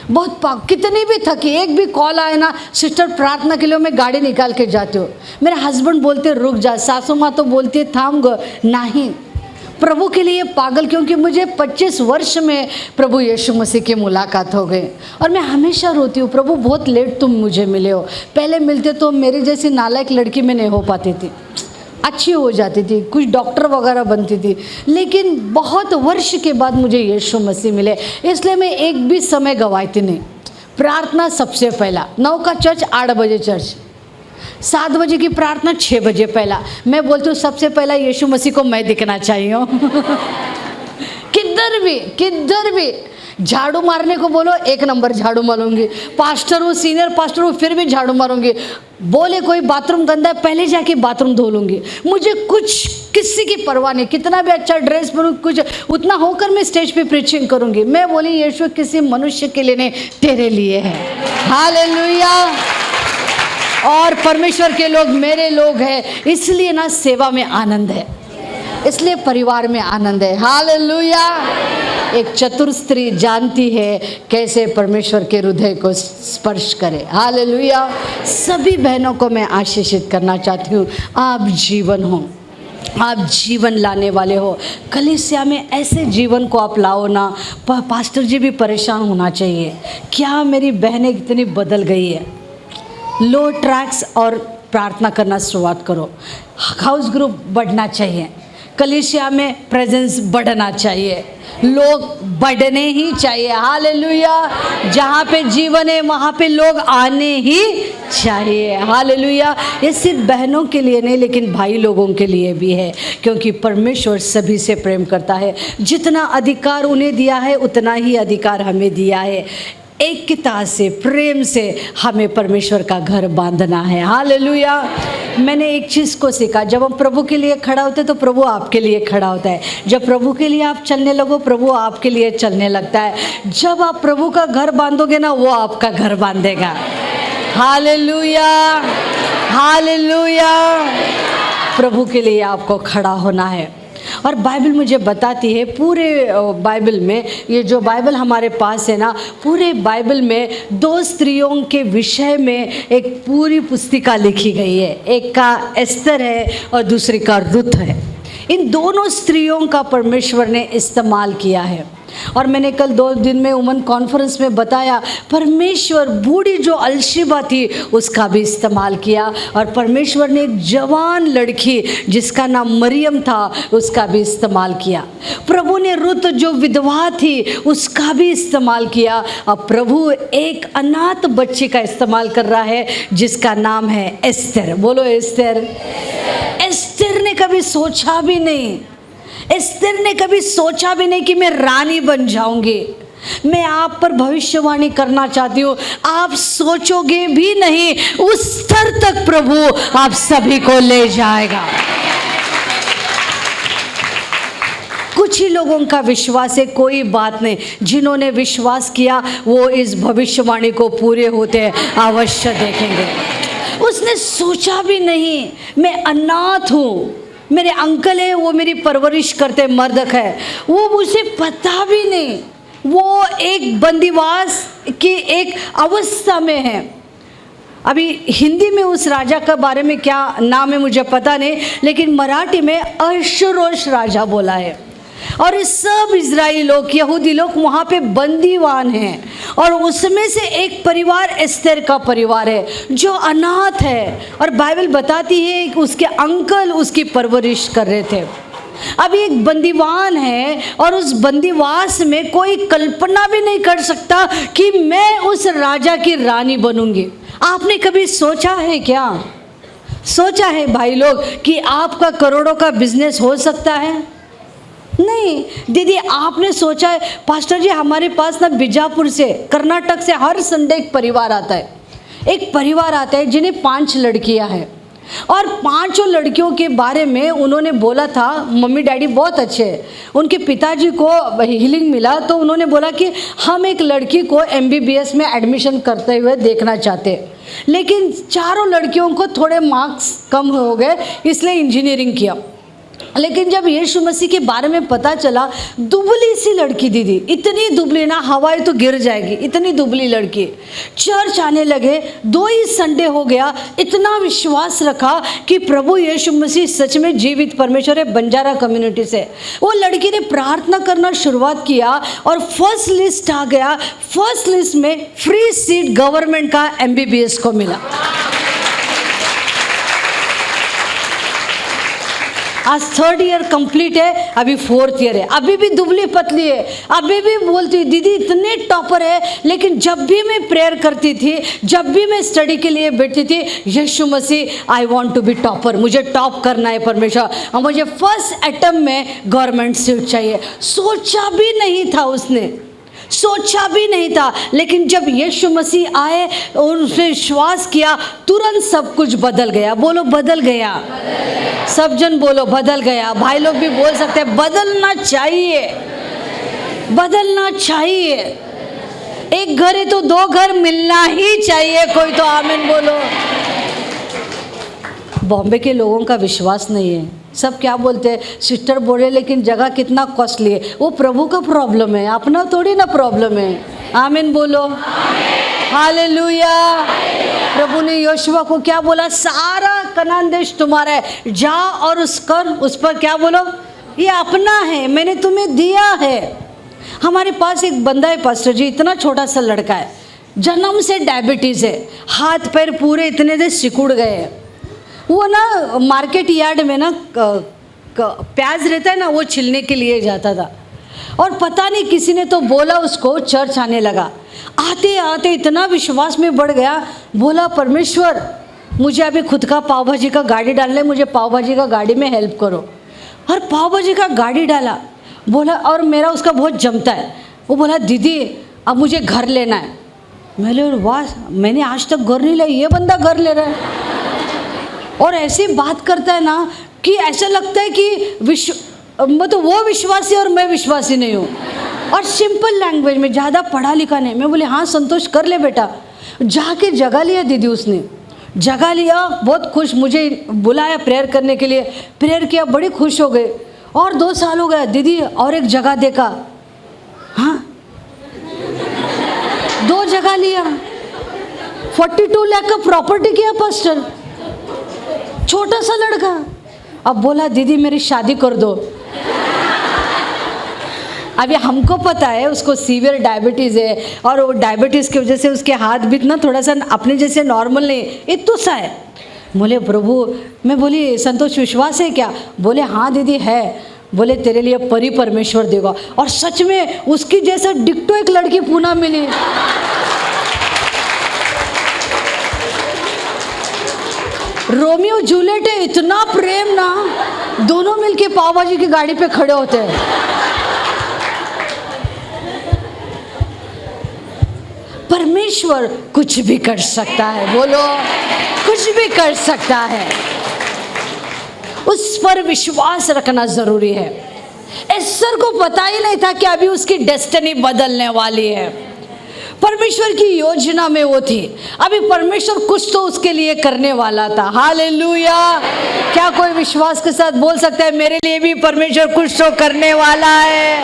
बहुत कितनी भी थकी, एक भी कॉल आए ना, सिस्टर प्रार्थना के लिए, मैं गाड़ी निकाल के जाती हूँ। मेरे हस्बैंड बोलते रुक जा, सासू माँ तो बोलती है थाम गो, नहीं प्रभु के लिए पागल, क्योंकि मुझे 25 वर्ष में प्रभु यीशु मसीह की मुलाकात हो गई और मैं हमेशा रोती हूँ, प्रभु बहुत लेट तुम मुझे मिले हो, पहले मिलते तो मेरी जैसी नालायक लड़की में नहीं हो पाती थी, अच्छी हो जाती थी, कुछ डॉक्टर वगैरह बनती थी, लेकिन बहुत वर्ष के बाद मुझे यीशु मसीह मिले, इसलिए मैं एक भी समय गंवाती नहीं। प्रार्थना सबसे पहला, 9 का चर्च 8 बजे चर्च, 7 बजे की प्रार्थना 6 बजे पहला। मैं बोलती हूँ सबसे पहला यीशु मसीह को मैं दिखना चाहिए। किधर भी झाड़ू मारने को बोलो, 1 नंबर झाड़ू मारूंगी। पास्टर हूँ, सीनियर पास्टर हूँ, फिर भी झाड़ू मारूंगी। बोले कोई बाथरूम गंदा है, पहले जाके बाथरूम धो लूँगी। मुझे कुछ किसी की परवाह नहीं, कितना भी अच्छा ड्रेस पहनूँ, कुछ उतना होकर मैं स्टेज पे प्रीचिंग करूँगी। मैं बोली यीशु किसी मनुष्य के लिए नहीं, तेरे लिए है। हालेलुया। और परमेश्वर के लोग मेरे लोग हैं, इसलिए ना सेवा में आनंद है, इसलिए परिवार में आनंद है। हालेलुया। एक चतुर स्त्री जानती है कैसे परमेश्वर के हृदय को स्पर्श करे। हालेलुया। सभी बहनों को मैं आशीषित करना चाहती हूँ, आप जीवन हो, आप जीवन लाने वाले हो। कलीसिया में ऐसे जीवन को आप लाओ ना, पास्टर जी भी परेशान होना चाहिए, क्या मेरी बहनें इतनी बदल गई है। लो ट्रैक्स और प्रार्थना करना शुरुआत करो। हाउस ग्रुप बढ़ना चाहिए, कलीसिया में प्रेजेंस बढ़ना चाहिए, लोग बढ़ने ही चाहिए। हालेलुया। जहाँ पे जीवन है वहाँ पे लोग आने ही चाहिए। हालेलुया। ये सिर्फ बहनों के लिए नहीं, लेकिन भाई लोगों के लिए भी है, क्योंकि परमेश्वर सभी से प्रेम करता है। जितना अधिकार उन्हें दिया है उतना ही अधिकार हमें दिया है। एकता से, प्रेम से हमें परमेश्वर का घर बांधना है। हालेलुया। मैंने एक चीज़ को सीखा, जब हम प्रभु के लिए खड़ा होते हैं तो प्रभु आपके लिए खड़ा होता है। जब प्रभु के लिए आप चलने लगो, प्रभु आपके लिए चलने लगता है। जब आप प्रभु का घर बांधोगे ना, वो आपका घर बांधेगा। हालेलुया। हालेलुया। प्रभु के लिए आपको खड़ा होना है। और बाइबल मुझे बताती है, पूरे बाइबल में, ये जो बाइबल हमारे पास है ना, पूरे बाइबल में 2 स्त्रियों के विषय में एक पूरी पुस्तिका लिखी गई है। एक का एस्तर है और दूसरी का रुत है। इन दोनों स्त्रियों का परमेश्वर ने इस्तेमाल किया है। और मैंने कल 2 दिन में वुमन कॉन्फ्रेंस में बताया, परमेश्वर बूढ़ी जो अलशिबा थी उसका भी इस्तेमाल किया, और परमेश्वर ने एक जवान लड़की जिसका नाम मरियम था उसका भी इस्तेमाल किया। प्रभु ने रुत जो विधवा थी उसका भी इस्तेमाल किया। अब प्रभु एक अनाथ बच्ची का इस्तेमाल कर रहा है जिसका नाम है एस्तर। बोलो एस्तर। एस्तर ने कभी सोचा भी नहीं, एस्तर ने कभी सोचा भी नहीं कि मैं रानी बन जाऊंगी। मैं आप पर भविष्यवाणी करना चाहती हूँ, आप सोचोगे भी नहीं उस स्तर तक प्रभु आप सभी को ले जाएगा। कुछ ही लोगों का विश्वास है, कोई बात नहीं। जिन्होंने विश्वास किया वो इस भविष्यवाणी को पूरे होते अवश्य देखेंगे। उसने सोचा भी नहीं मैं अनाथ हूँ, मेरे अंकल है वो मेरी परवरिश करते, मर्दक है, वो मुझे पता भी नहीं। वो एक बंदीवास की एक अवस्था में है। अभी हिंदी में उस राजा के बारे में क्या नाम है मुझे पता नहीं, लेकिन मराठी में अश्वेरोश राजा बोला है। और इस सब इजराइली लोग, यहूदी लोग वहाँ पे बंदीवान हैं, और उसमें से एक परिवार एस्तर का परिवार है जो अनाथ है, और बाइबल बताती है कि उसके अंकल उसकी परवरिश कर रहे थे। अभी एक बंदीवान है और उस बंदीवास में कोई कल्पना भी नहीं कर सकता कि मैं उस राजा की रानी बनूंगी। आपने कभी सोचा है क्या? सोचा है भाई लोग कि आपका करोड़ों का बिजनेस हो सकता है? नहीं दीदी, आपने सोचा है पास्टर जी हमारे पास ना बीजापुर से, कर्नाटक से हर संडे एक परिवार आता है। एक परिवार आता है जिन्हें 5 लड़कियां हैं, और 5 लड़कियों के बारे में उन्होंने बोला था, मम्मी डैडी बहुत अच्छे हैं, उनके पिताजी को हीलिंग मिला तो उन्होंने बोला कि हम एक लड़की को MBBS में एडमिशन करते हुए देखना चाहते हैं, लेकिन 4 लड़कियों को थोड़े मार्क्स कम हो गए इसलिए इंजीनियरिंग किया। लेकिन जब यीशु मसीह के बारे में पता चला, दुबली सी लड़की दीदी, इतनी दुबली ना हवाई तो गिर जाएगी, इतनी दुबली लड़की, चर्च आने लगे। 2 ही संडे हो गया, इतना विश्वास रखा कि प्रभु यीशु मसीह सच में जीवित परमेश्वर है। बंजारा कम्युनिटी से वो लड़की ने प्रार्थना करना शुरुआत किया और फर्स्ट लिस्ट आ गया। फर्स्ट लिस्ट में फ्री सीट गवर्नमेंट का MBBS को मिला। आज 3rd ईयर कंप्लीट है, अभी 4th ईयर है, अभी भी दुबली पतली है, अभी भी बोलती दीदी इतने टॉपर है। लेकिन जब भी मैं प्रेयर करती थी, जब भी मैं स्टडी के लिए बैठती थी, Yeshu Masih I want to be topper, मुझे टॉप करना है परमेश्वर, और मुझे फर्स्ट अटेम्प्ट में गवर्नमेंट सीट चाहिए। सोचा भी नहीं था उसने, सोचा भी नहीं था। लेकिन जब यीशु मसीह आए और उसने विश्वास किया, तुरंत सब कुछ बदल गया। बोलो बदल गया, सब जन बोलो बदल गया। भाई लोग भी बोल सकते हैं बदलना चाहिए, बदलना चाहिए। एक घर है तो 2 घर मिलना ही चाहिए। कोई तो आमीन बोलो। बॉम्बे के लोगों का विश्वास नहीं है, सब क्या बोलते हैं, सिस्टर बोले लेकिन जगह कितना कॉस्टली है। वो प्रभु का प्रॉब्लम है, अपना थोड़ी ना प्रॉब्लम है। आमीन बोलो, हालेलुया। प्रभु ने योशुआ को क्या बोला, सारा कनान देश तुम्हारा है, जा और उस पर क्या बोलो, ये अपना है, मैंने तुम्हें दिया है। हमारे पास एक बंदा है पास्टर जी, इतना छोटा सा लड़का है, जन्म से डायबिटीज़ है, हाथ पैर पूरे इतने से सिकुड़ गए हैं। वो ना मार्केट यार्ड में ना प्याज रहता है ना, वो छिलने के लिए जाता था, और पता नहीं किसी ने तो बोला उसको, चर्च आने लगा। आते आते इतना विश्वास में बढ़ गया, बोला परमेश्वर मुझे अभी खुद का पाव भाजी का गाड़ी डालना है, मुझे पाव भाजी का गाड़ी में हेल्प करो। और पाव भाजी का गाड़ी डाला, बोला, और मेरा उसका बहुत जमता है। वो बोला दीदी अब मुझे घर लेना है। मैंने वाह, मैंने आज तक घर नहीं लिया, ये बंदा घर ले रहा है। और ऐसी बात करता है ना कि ऐसा लगता है कि मतलब वो विश्वासी और मैं विश्वासी नहीं हूँ। और सिंपल लैंग्वेज में, ज़्यादा पढ़ा लिखा नहीं। मैं बोले हाँ संतोष कर ले बेटा। जाके जगह लिया दीदी, उसने जगह लिया, बहुत खुश, मुझे बुलाया प्रेयर करने के लिए, प्रेयर किया, बड़ी खुश हो गए। और 2 साल हो गया दीदी, और एक जगह देखा, हाँ 2 जगह लिया, 42 लाख का प्रॉपर्टी किया पास्टर, छोटा सा लड़का। अब बोला दीदी मेरी शादी कर दो। अभी हमको पता है उसको सीवियर डायबिटीज़ है और वो डायबिटीज़ की वजह से उसके हाथ भी ना थोड़ा सा अपने जैसे नॉर्मल नहीं, इतना सा है। बोले प्रभु, मैं बोली संतोष विश्वास है क्या? बोले हाँ दीदी है। बोले तेरे लिए परी परमेश्वर देगा। और सच में उसकी जैसा डिक्टो एक लड़की पुणे मिली। रोमियो जूलियट है, इतना प्रेम ना, दोनों मिलके पाव भाजी की गाड़ी पे खड़े होते हैं। परमेश्वर कुछ भी कर सकता है, बोलो कुछ भी कर सकता है। उस पर विश्वास रखना जरूरी है। एस्तर को पता ही नहीं था कि अभी उसकी डेस्टिनी बदलने वाली है। परमेश्वर की योजना में वो थी, अभी परमेश्वर कुछ तो उसके लिए करने वाला था। हालेलुया। क्या कोई विश्वास के साथ बोल सकता है मेरे लिए भी परमेश्वर कुछ तो करने वाला है,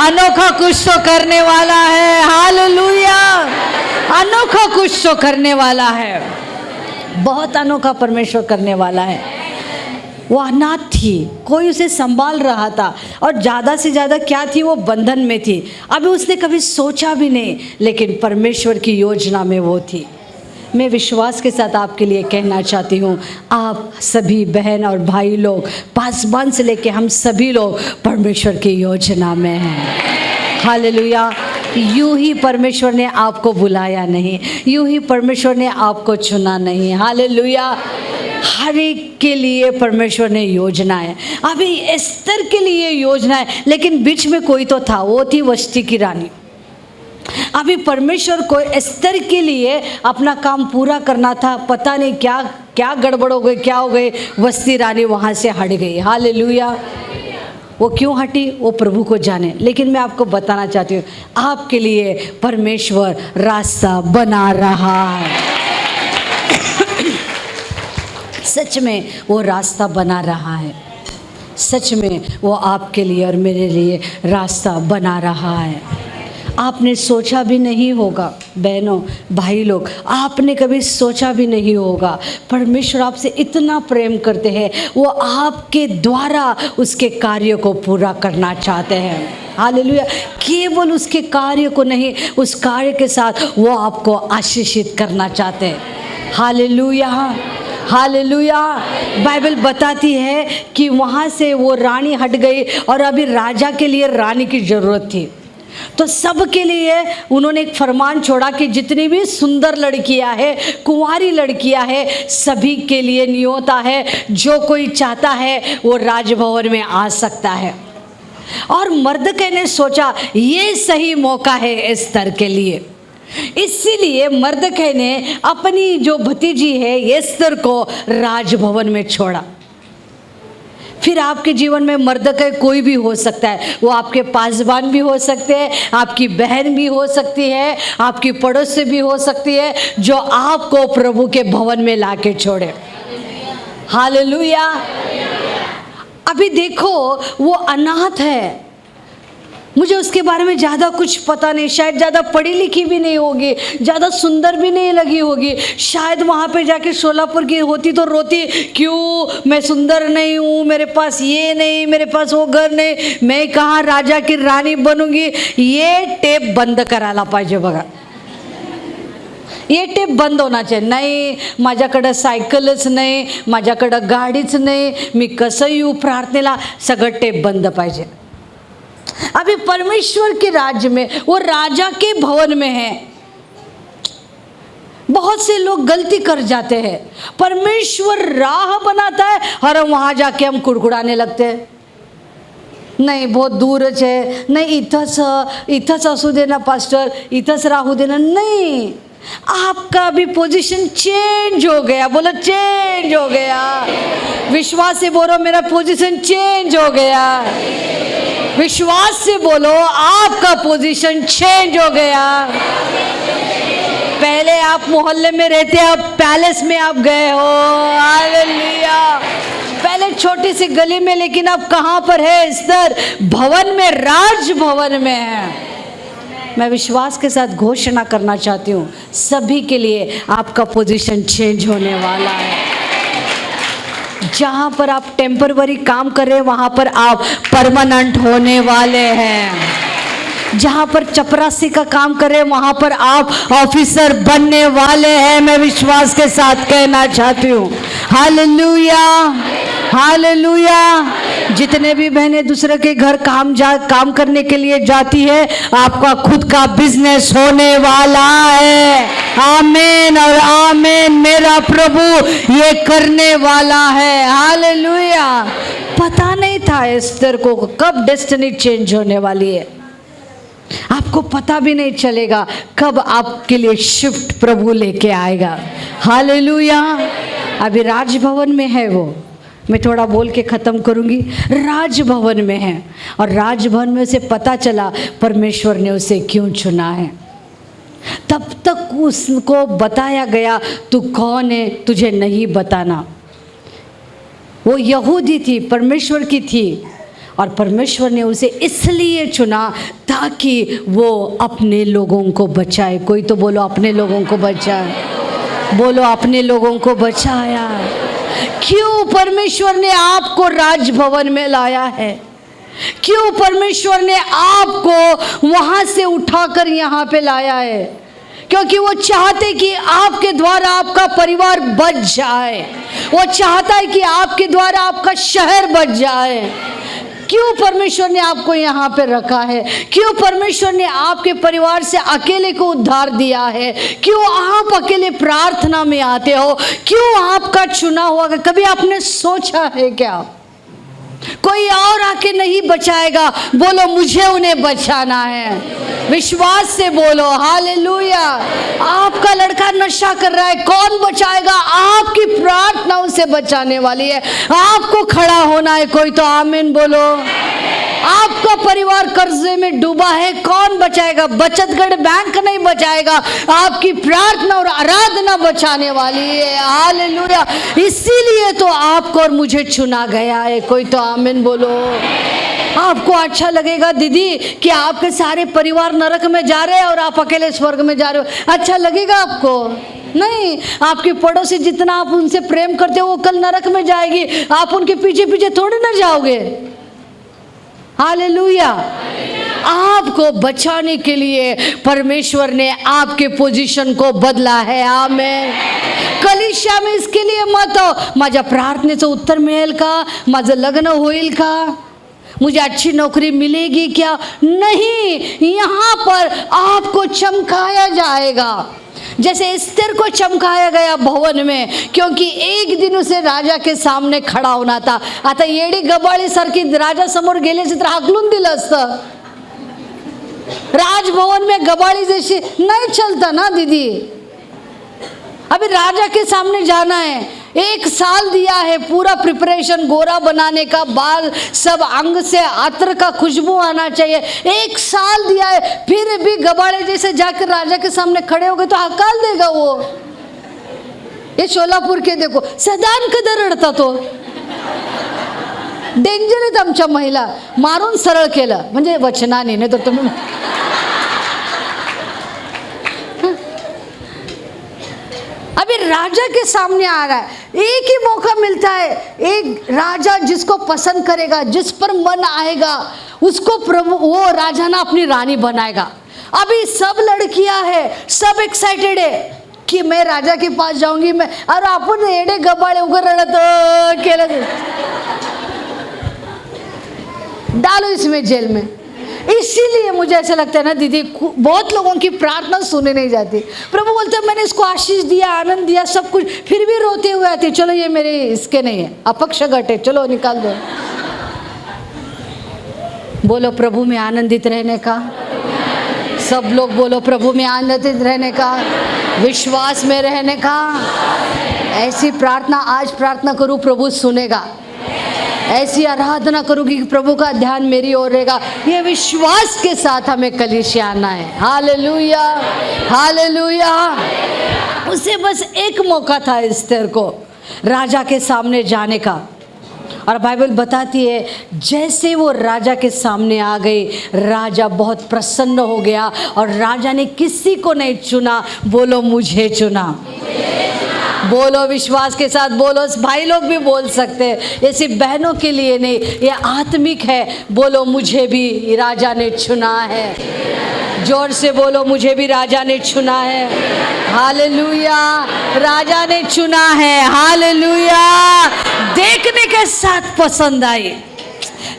अनोखा कुछ तो करने वाला है। हालेलुया। अनोखा कुछ तो करने वाला है, बहुत अनोखा परमेश्वर करने वाला है। वो अनाथ थी, कोई उसे संभाल रहा था और ज़्यादा से ज़्यादा क्या थी, वो बंधन में थी। अभी उसने कभी सोचा भी नहीं, लेकिन परमेश्वर की योजना में वो थी। मैं विश्वास के साथ आपके लिए कहना चाहती हूँ, आप सभी बहन और भाई लोग, पासवान से लेके हम सभी लोग परमेश्वर की योजना में हैं। हालेलुया। यूं ही परमेश्वर ने आपको बुलाया नहीं, यूं ही परमेश्वर ने आपको चुना नहीं। हालेलुया। हर एक के लिए परमेश्वर ने योजना है। अभी एस्तर के लिए योजना है, लेकिन बीच में कोई तो था, वो थी वष्टी की रानी। अभी परमेश्वर को एस्तर के लिए अपना काम पूरा करना था। पता नहीं क्या क्या गड़बड़ हो गई, क्या हो गई, वष्टी रानी वहाँ से हट गई। हालेलुया। वो क्यों हटी वो प्रभु को जाने, लेकिन मैं आपको बताना चाहती हूँ, आपके लिए परमेश्वर रास्ता बना रहा है। सच में वो रास्ता बना रहा है, सच में वो आपके लिए और मेरे लिए रास्ता बना रहा है। आपने सोचा भी नहीं होगा बहनों भाई लोग, आपने कभी सोचा भी नहीं होगा परमेश्वर आपसे इतना प्रेम करते हैं, वो आपके द्वारा उसके कार्य को पूरा करना चाहते हैं। हालेलुया। केवल उसके कार्य को नहीं, उस कार्य के साथ वो आपको आशीषित करना चाहते हैं। हालेलुया। हालेलुया। बाइबल बताती है कि वहाँ से वो रानी हट गई और अभी राजा के लिए रानी की ज़रूरत थी। तो सब के लिए उन्होंने एक फरमान छोड़ा कि जितनी भी सुंदर लड़कियां हैं, कुंवारी लड़कियां हैं, सभी के लिए न्योता है, जो कोई चाहता है वो राजभवन में आ सकता है। और मर्दकै ने सोचा ये सही मौका है एस्तर के लिए, इसीलिए मर्दकै ने अपनी जो भतीजी है एस्तर को राजभवन में छोड़ा। फिर आपके जीवन में मर्दकै कोई भी हो सकता है, वो आपके पासवान भी हो सकते हैं, आपकी बहन भी हो सकती है, आपकी पड़ोसी भी हो सकती है, जो आपको प्रभु के भवन में लाके छोड़े। हालेलुया। अभी देखो वो अनाथ है, मुझे उसके बारे में ज़्यादा कुछ पता नहीं, शायद ज़्यादा पढ़ी लिखी भी नहीं होगी, ज़्यादा सुंदर भी नहीं लगी होगी। शायद वहाँ पे जाके शोलापुर की होती तो रोती, क्यों मैं सुंदर नहीं हूँ, मेरे पास ये नहीं, मेरे पास वो घर नहीं, मैं कहाँ राजा की रानी बनूंगी। ये टेप बंद करायला पाहिजे बघा, ये टेप बंद होना चाहिए। नाही माझ्याकडं सायकलच नाही, माझ्याकडं गाडीच नाही, मी कसं येऊ प्रार्थनेला, सगळं टेप बंद पाहिजे। अभी परमेश्वर के राज्य में, वो राजा के भवन में है। बहुत से लोग गलती कर जाते हैं, परमेश्वर राह बनाता है और हम वहां जाके हम कुड़कुड़ाने लगते हैं, नहीं बहुत दूरच है, नहीं इथंच असू दे ना पास्टर, इथंच राहू दे ना। नहीं, आपका भी पोजीशन चेंज हो गया। बोलो चेंज हो गया। विश्वास से बोलो मेरा पोजीशन चेंज हो गया। विश्वास से बोलो आपका पोजीशन चेंज हो गया। पहले आप मोहल्ले में रहते, अब पैलेस में आप गए हो। हालेलुया। पहले छोटी सी गली में, लेकिन अब कहाँ पर है? एस्तर भवन में, राज भवन में है। मैं विश्वास के साथ घोषणा करना चाहती हूँ, सभी के लिए आपका पोजीशन चेंज होने वाला है। जहाँ पर आप टेम्पररी काम कर रहे हैं, वहाँ पर आप परमानेंट होने वाले हैं। जहाँ पर चपरासी का काम कर रहे हैं वहाँ पर आप ऑफिसर बनने वाले हैं। मैं विश्वास के साथ कहना चाहती हूँ, हालेलुया, हालेलुया। जितने भी बहनें दूसरे के घर काम करने के लिए जाती है, आपका खुद का बिजनेस होने वाला है। आमीन और आमीन। मेरा प्रभु ये करने वाला है, हालेलुया। पता नहीं था एस्तर को कब डेस्टिनी चेंज होने वाली है। आपको पता भी नहीं चलेगा कब आपके लिए शिफ्ट प्रभु लेके आएगा, हालेलुया। अभी राजभवन में है वो, मैं थोड़ा बोल के ख़त्म करूँगी। राजभवन में है और राजभवन में उसे पता चला परमेश्वर ने उसे क्यों चुना है। तब तक उसको बताया गया तू कौन है तुझे नहीं बताना। वो यहूदी थी, परमेश्वर की थी, और परमेश्वर ने उसे इसलिए चुना ताकि वो अपने लोगों को बचाए। कोई तो बोलो अपने लोगों को बचाए, बोलो अपने लोगों को बचाया। क्यों परमेश्वर ने आपको राजभवन में लाया है? क्यों परमेश्वर ने आपको वहाँ से उठाकर यहाँ पे लाया है? क्योंकि वो चाहते कि आपके द्वारा आपका परिवार बच जाए। वो चाहता है कि आपके द्वारा आपका शहर बच जाए। क्यों परमेश्वर ने आपको यहाँ पे रखा है? क्यों परमेश्वर ने आपके परिवार से अकेले को उद्धार दिया है? क्यों आप अकेले प्रार्थना में आते हो? क्यों आपका चुना हुआ? कभी आपने सोचा है क्या कोई और आके नहीं बचाएगा? बोलो मुझे उन्हें बचाना है। विश्वास से बोलो हालेलुया। आपका लड़का नशा कर रहा है, कौन बचाएगा? आपकी प्रार्थना उसे बचाने वाली है। आपको खड़ा होना है। कोई तो आमीन बोलो। आपका परिवार कर्जे में डूबा है, कौन बचाएगा? बचतगढ़ बैंक नहीं बचाएगा, आपकी प्रार्थना और आराधना बचाने वाली है, हालेलुया। इसीलिए तो आपको और मुझे चुना गया है। कोई तो आमीन बोलो। आपको अच्छा लगेगा दीदी कि आपके सारे परिवार नरक में जा रहे हैं और आप अकेले स्वर्ग में जा रहे हो? अच्छा लगेगा आपको? नहीं। आपके पड़ोसी जितना आप उनसे प्रेम करते हो वो कल नरक में जाएगी, आप उनके पीछे पीछे थोड़े ना जाओगे, हालेलुया। आपको बचाने के लिए परमेश्वर ने आपके पोजीशन को बदला है, आमेन। कलीसिया में इसके लिए मत हो माझ्या प्रार्थनेचं उत्तर मिळेल का, माझं लग्न होईल का, मुझे अच्छी नौकरी मिलेगी क्या? नहीं, यहाँ पर आपको चमकाया जाएगा जैसे एस्तर को चमकाया गया भवन में, क्योंकि एक दिन उसे राजा के सामने खड़ा होना था। आता येडी गबाळी सारखी राजा समोर गेले तर हाकलून दिलं असतं। राजभवन में गबाळी जैसी नहीं चलता ना दीदी। अभी राजा के सामने जाना है, 1 साल दिया है पूरा प्रिपरेशन, गोरा बनाने का, बाल सब अंग से अत्र का खुशबू आना चाहिए, 1 साल दिया है, फिर भी गबाड़े जैसे जाकर राजा के सामने खड़े हो गए तो हकाल देगा वो। ये सोलापूर के देखो, सदान कदर रडता तो डेंजर आहेत आमच्या महिला, मारून सरळ केलं म्हणजे वचनाने, नाही तर तुम्ही अभी राजा के सामने आ रहा है। एक ही मौका मिलता है, एक राजा जिसको पसंद करेगा, जिस पर मन आएगा, उसको प्रभु वो राजा ना अपनी रानी बनाएगा। अभी सब लड़कियां हैं, सब एक्साइटेड है कि मैं राजा के पास जाऊंगी, मैं, और आपण एडे गबाळे उगर रडत केलं, डालो इसमें जेल में। इसीलिए मुझे ऐसा लगता है ना दीदी, बहुत लोगों की प्रार्थना सुने नहीं जाती। प्रभु बोलते हैं मैंने इसको आशीष दिया, आनंद दिया, सब कुछ, फिर भी रोते हुए आते, चलो ये मेरे इसके नहीं है, अपक्ष घटे, चलो निकाल दो। बोलो प्रभु में आनंदित रहने का, सब लोग बोलो प्रभु में आनंदित रहने का, विश्वास में रहने का। ऐसी प्रार्थना आज प्रार्थना करूँ प्रभु सुनेगा, ऐसी आराधना करूँगी कि प्रभु का ध्यान मेरी ओर रहेगा। ये विश्वास के साथ हमें कलीसिया आना है, हालेलुया, हालेलुया। उसे बस एक मौका था एस्तर को राजा के सामने जाने का, और बाइबल बताती है जैसे वो राजा के सामने आ गई, राजा बहुत प्रसन्न हो गया, और राजा ने किसी को नहीं चुना, बोलो मुझे चुना। बोलो विश्वास के साथ बोलो, भाई लोग भी बोल सकते हैं, ये सिर्फ बहनों के लिए नहीं, ये आत्मिक है। बोलो मुझे भी राजा ने चुना है। जोर से बोलो, मुझे भी राजा ने चुना है। हालेलुया, राजा ने चुना है। हालेलुया। देखने के साथ पसंद आई,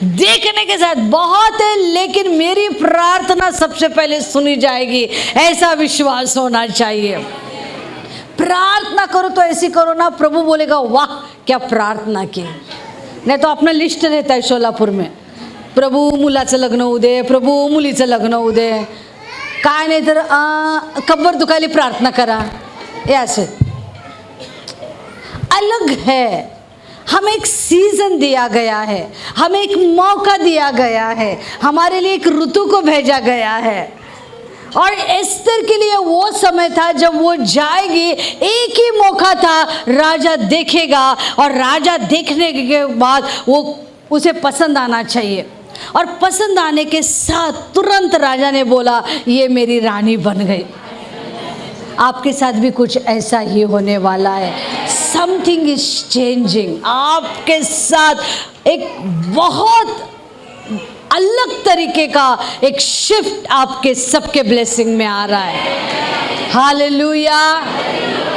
देखने के साथ बहुत है, लेकिन मेरी प्रार्थना सबसे पहले सुनी जाएगी, ऐसा विश्वास होना चाहिए। प्रार्थना करो तो ऐसी करो ना, प्रभु बोलेगा वाह क्या प्रार्थना की। नाही तो आपलं लिस्ट रहता है सोलापूर में, प्रभू मुलाचं लग्न होऊ दे, प्रभू मुलीचं लग्न होऊ दे, काय नाही तर कंबर दुखायली प्रार्थना करा, हे असे अलग है। हमें एक सीजन दिया गया है, हमें एक मौका दिया गया है, हमारे लिए एक ऋतु को भेजा गया है। और एस्तर के लिए वो समय था जब वो जाएगी, एक ही मौका था, राजा देखेगा और राजा देखने के बाद वो उसे पसंद आना चाहिए। और पसंद आने के साथ तुरंत राजा ने बोला ये मेरी रानी बन गई। आपके साथ भी कुछ ऐसा ही होने वाला है। Something is changing. आपके साथ एक बहुत अलग तरीके का एक शिफ्ट आपके सबके ब्लेसिंग में आ रहा है। Hallelujah,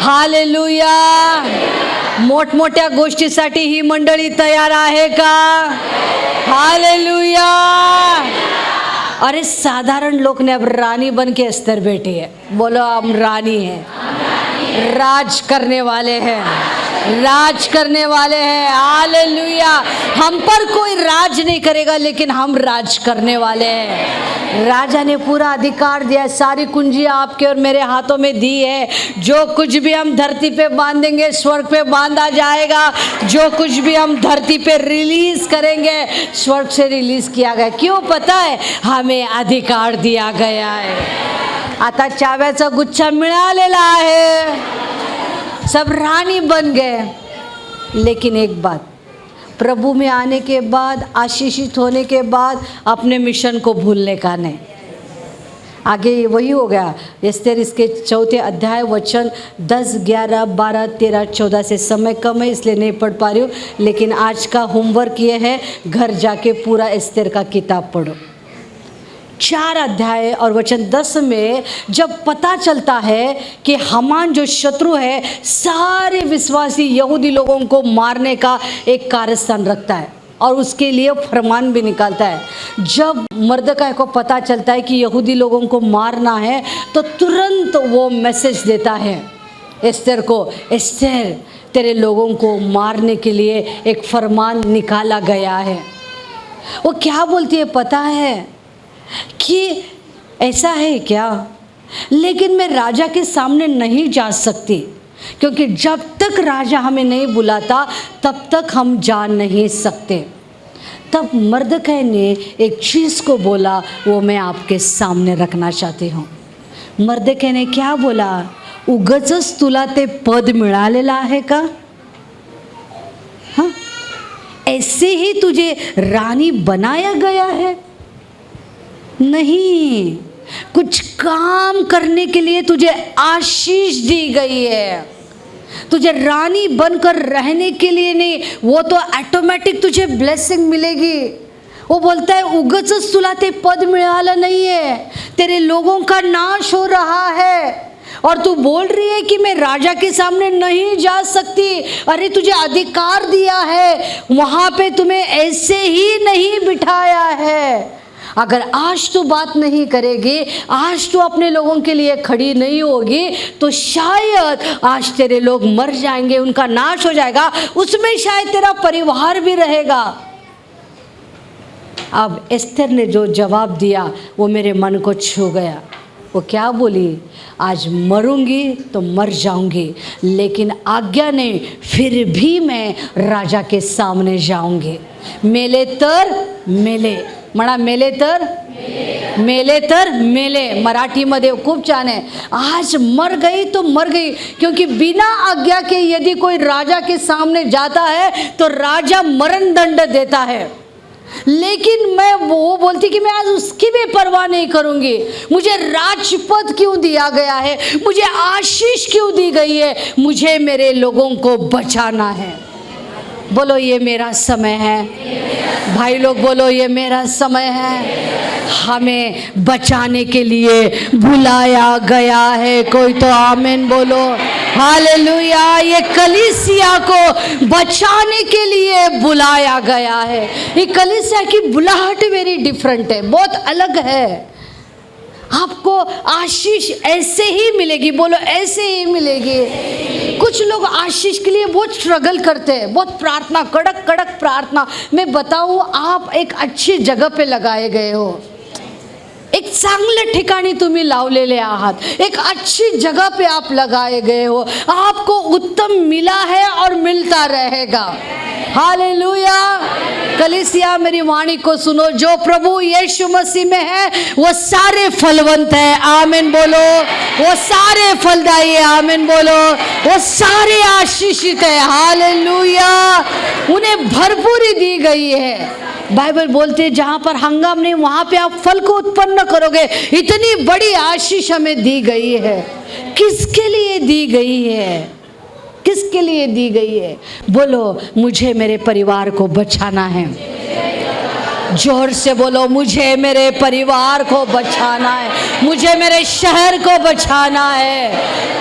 hallelujah. मोठमोठ्या गोष्टीसाठी ही मंडळी तयार आहे का? हालेलुया। अरे साधारण लोग ने अब रानी बन के एस्तर बैठी है। बोलो हम रानी हैं, राज करने वाले हैं, राज करने वाले हैं। हालेलुया। हम पर कोई राज नहीं करेगा, लेकिन हम राज करने वाले हैं। राजा ने पूरा अधिकार दिया, सारी कुंजियां आपके और मेरे हाथों में दी है। जो कुछ भी हम धरती पे बांधेंगे स्वर्ग पे बांधा जाएगा, जो कुछ भी हम धरती पे रिलीज करेंगे स्वर्ग से रिलीज किया गया। क्यों पता है? हमें अधिकार दिया गया है। आता चाव्याचा गुच्छा मिळालेला आहे, सब रानी बन गए। लेकिन एक बात, प्रभु में आने के बाद, आशीषित होने के बाद अपने मिशन को भूलने का नहीं। आगे वही हो गया। एस्तर इसके 4 अध्याय वचन 10, 11, 12, 13, 14 से समय कम है इसलिए नहीं पढ़ पा रही हूँ, लेकिन आज का होमवर्क ये है, घर जाके पूरा एस्तर का किताब पढ़ो। 4 अध्याय और वचन 10 में जब पता चलता है कि हामान जो शत्रु है सारे विश्वासी यहूदी लोगों को मारने का एक कारस्थान रखता है और उसके लिए फरमान भी निकालता है। जब मर्दकाय को पता चलता है कि यहूदी लोगों को मारना है तो तुरंत वो मैसेज देता है एस्तर को, एस्तर तेरे लोगों को मारने के लिए एक फरमान निकाला गया है। वो क्या बोलती है पता है कि ऐसा है क्या, लेकिन मैं राजा के सामने नहीं जा सकती, क्योंकि जब तक राजा हमें नहीं बुलाता तब तक हम जा नहीं सकते। तब मर्दकाय ने एक चीज़ को बोला, वो मैं आपके सामने रखना चाहती हूँ। मर्दकाय ने क्या बोला? उगाचच तुला ते पद मिळालेलं आहे का? हाँ, ऐसे ही तुझे रानी बनाया गया है? नहीं, कुछ काम करने के लिए तुझे आशीष दी गई है, तुझे रानी बनकर रहने के लिए नहीं। वो तो ऑटोमेटिक तुझे ब्लेसिंग मिलेगी। वो बोलता है उगाचच तुला ते पद मिळालं नहीं है, तेरे लोगों का नाश हो रहा है और तू बोल रही है कि मैं राजा के सामने नहीं जा सकती। अरे तुझे अधिकार दिया है, वहाँ पे तुम्हें ऐसे ही नहीं बिठाया है। अगर आज तू बात नहीं करेगी, आज तू अपने लोगों के लिए खड़ी नहीं होगी, तो शायद आज तेरे लोग मर जाएंगे, उनका नाश हो जाएगा, उसमें शायद तेरा परिवार भी रहेगा। अब एस्तर ने जो जवाब दिया वो मेरे मन को छू गया। वो क्या बोली? आज मरूंगी तो मर जाऊंगी, लेकिन आज्ञा नहीं, फिर भी मैं राजा के सामने जाऊंगी। मेले तर मेले, म्हणा मेले तर मेले तर मेले। मराठीमध्ये खूप छान है। आज मर गई तो मर गई, क्योंकि बिना आज्ञा के यदि कोई राजा के सामने जाता है तो राजा मरण दंड देता है। लेकिन मैं वो बोलती कि मैं आज उसकी भी परवाह नहीं करूंगी। मुझे राजपद क्यों दिया गया है, मुझे आशीष क्यों दी गई है, मुझे मेरे लोगों को बचाना है। बोलो ये मेरा समय है। भाई लोग बोलो ये मेरा समय है। हमें बचाने के लिए बुलाया गया है। कोई तो आमीन बोलो। हालेलुया। ये कलीसिया को बचाने के लिए बुलाया गया है। ये कलीसिया की बुलाहट वेरी डिफरेंट है, बहुत अलग है। आपको आशीष ऐसे ही मिलेगी। बोलो ऐसे ही मिलेगी। कुछ लोग आशीष के लिए बहुत स्ट्रगल करते हैं, बहुत प्रार्थना, कड़क कड़क प्रार्थना। मैं बताऊं, आप एक अच्छी जगह पे लगाए गए हो, एक चांगल्या ठिकाणी तुम्ही लावलेले आहात, एक अच्छी जगह पे आप लगाए गए हो। आपको उत्तम मिला है और मिलता रहेगा। हालेलुया। कलीसिया मेरी वाणी को सुनो, जो प्रभु यीशु मसीह में है वो सारे फलवंत है। आमीन बोलो। वो सारे फलदायी है। आमीन बोलो। वो सारे आशीषित है। हालेलुया। उन्हें भरपूरी दी गई है। बाइबल बोलते हैं जहाँ पर हंगाम नहीं वहाँ पे आप फल को उत्पन्न करोगे। इतनी बड़ी आशीष हमें दी गई है। किसके लिए दी गई है? किसके लिए दी गई है? बोलो मुझे मेरे परिवार को बचाना है। जोर से बोलो, मुझे मेरे परिवार को बचाना है, मुझे मेरे शहर को बचाना है,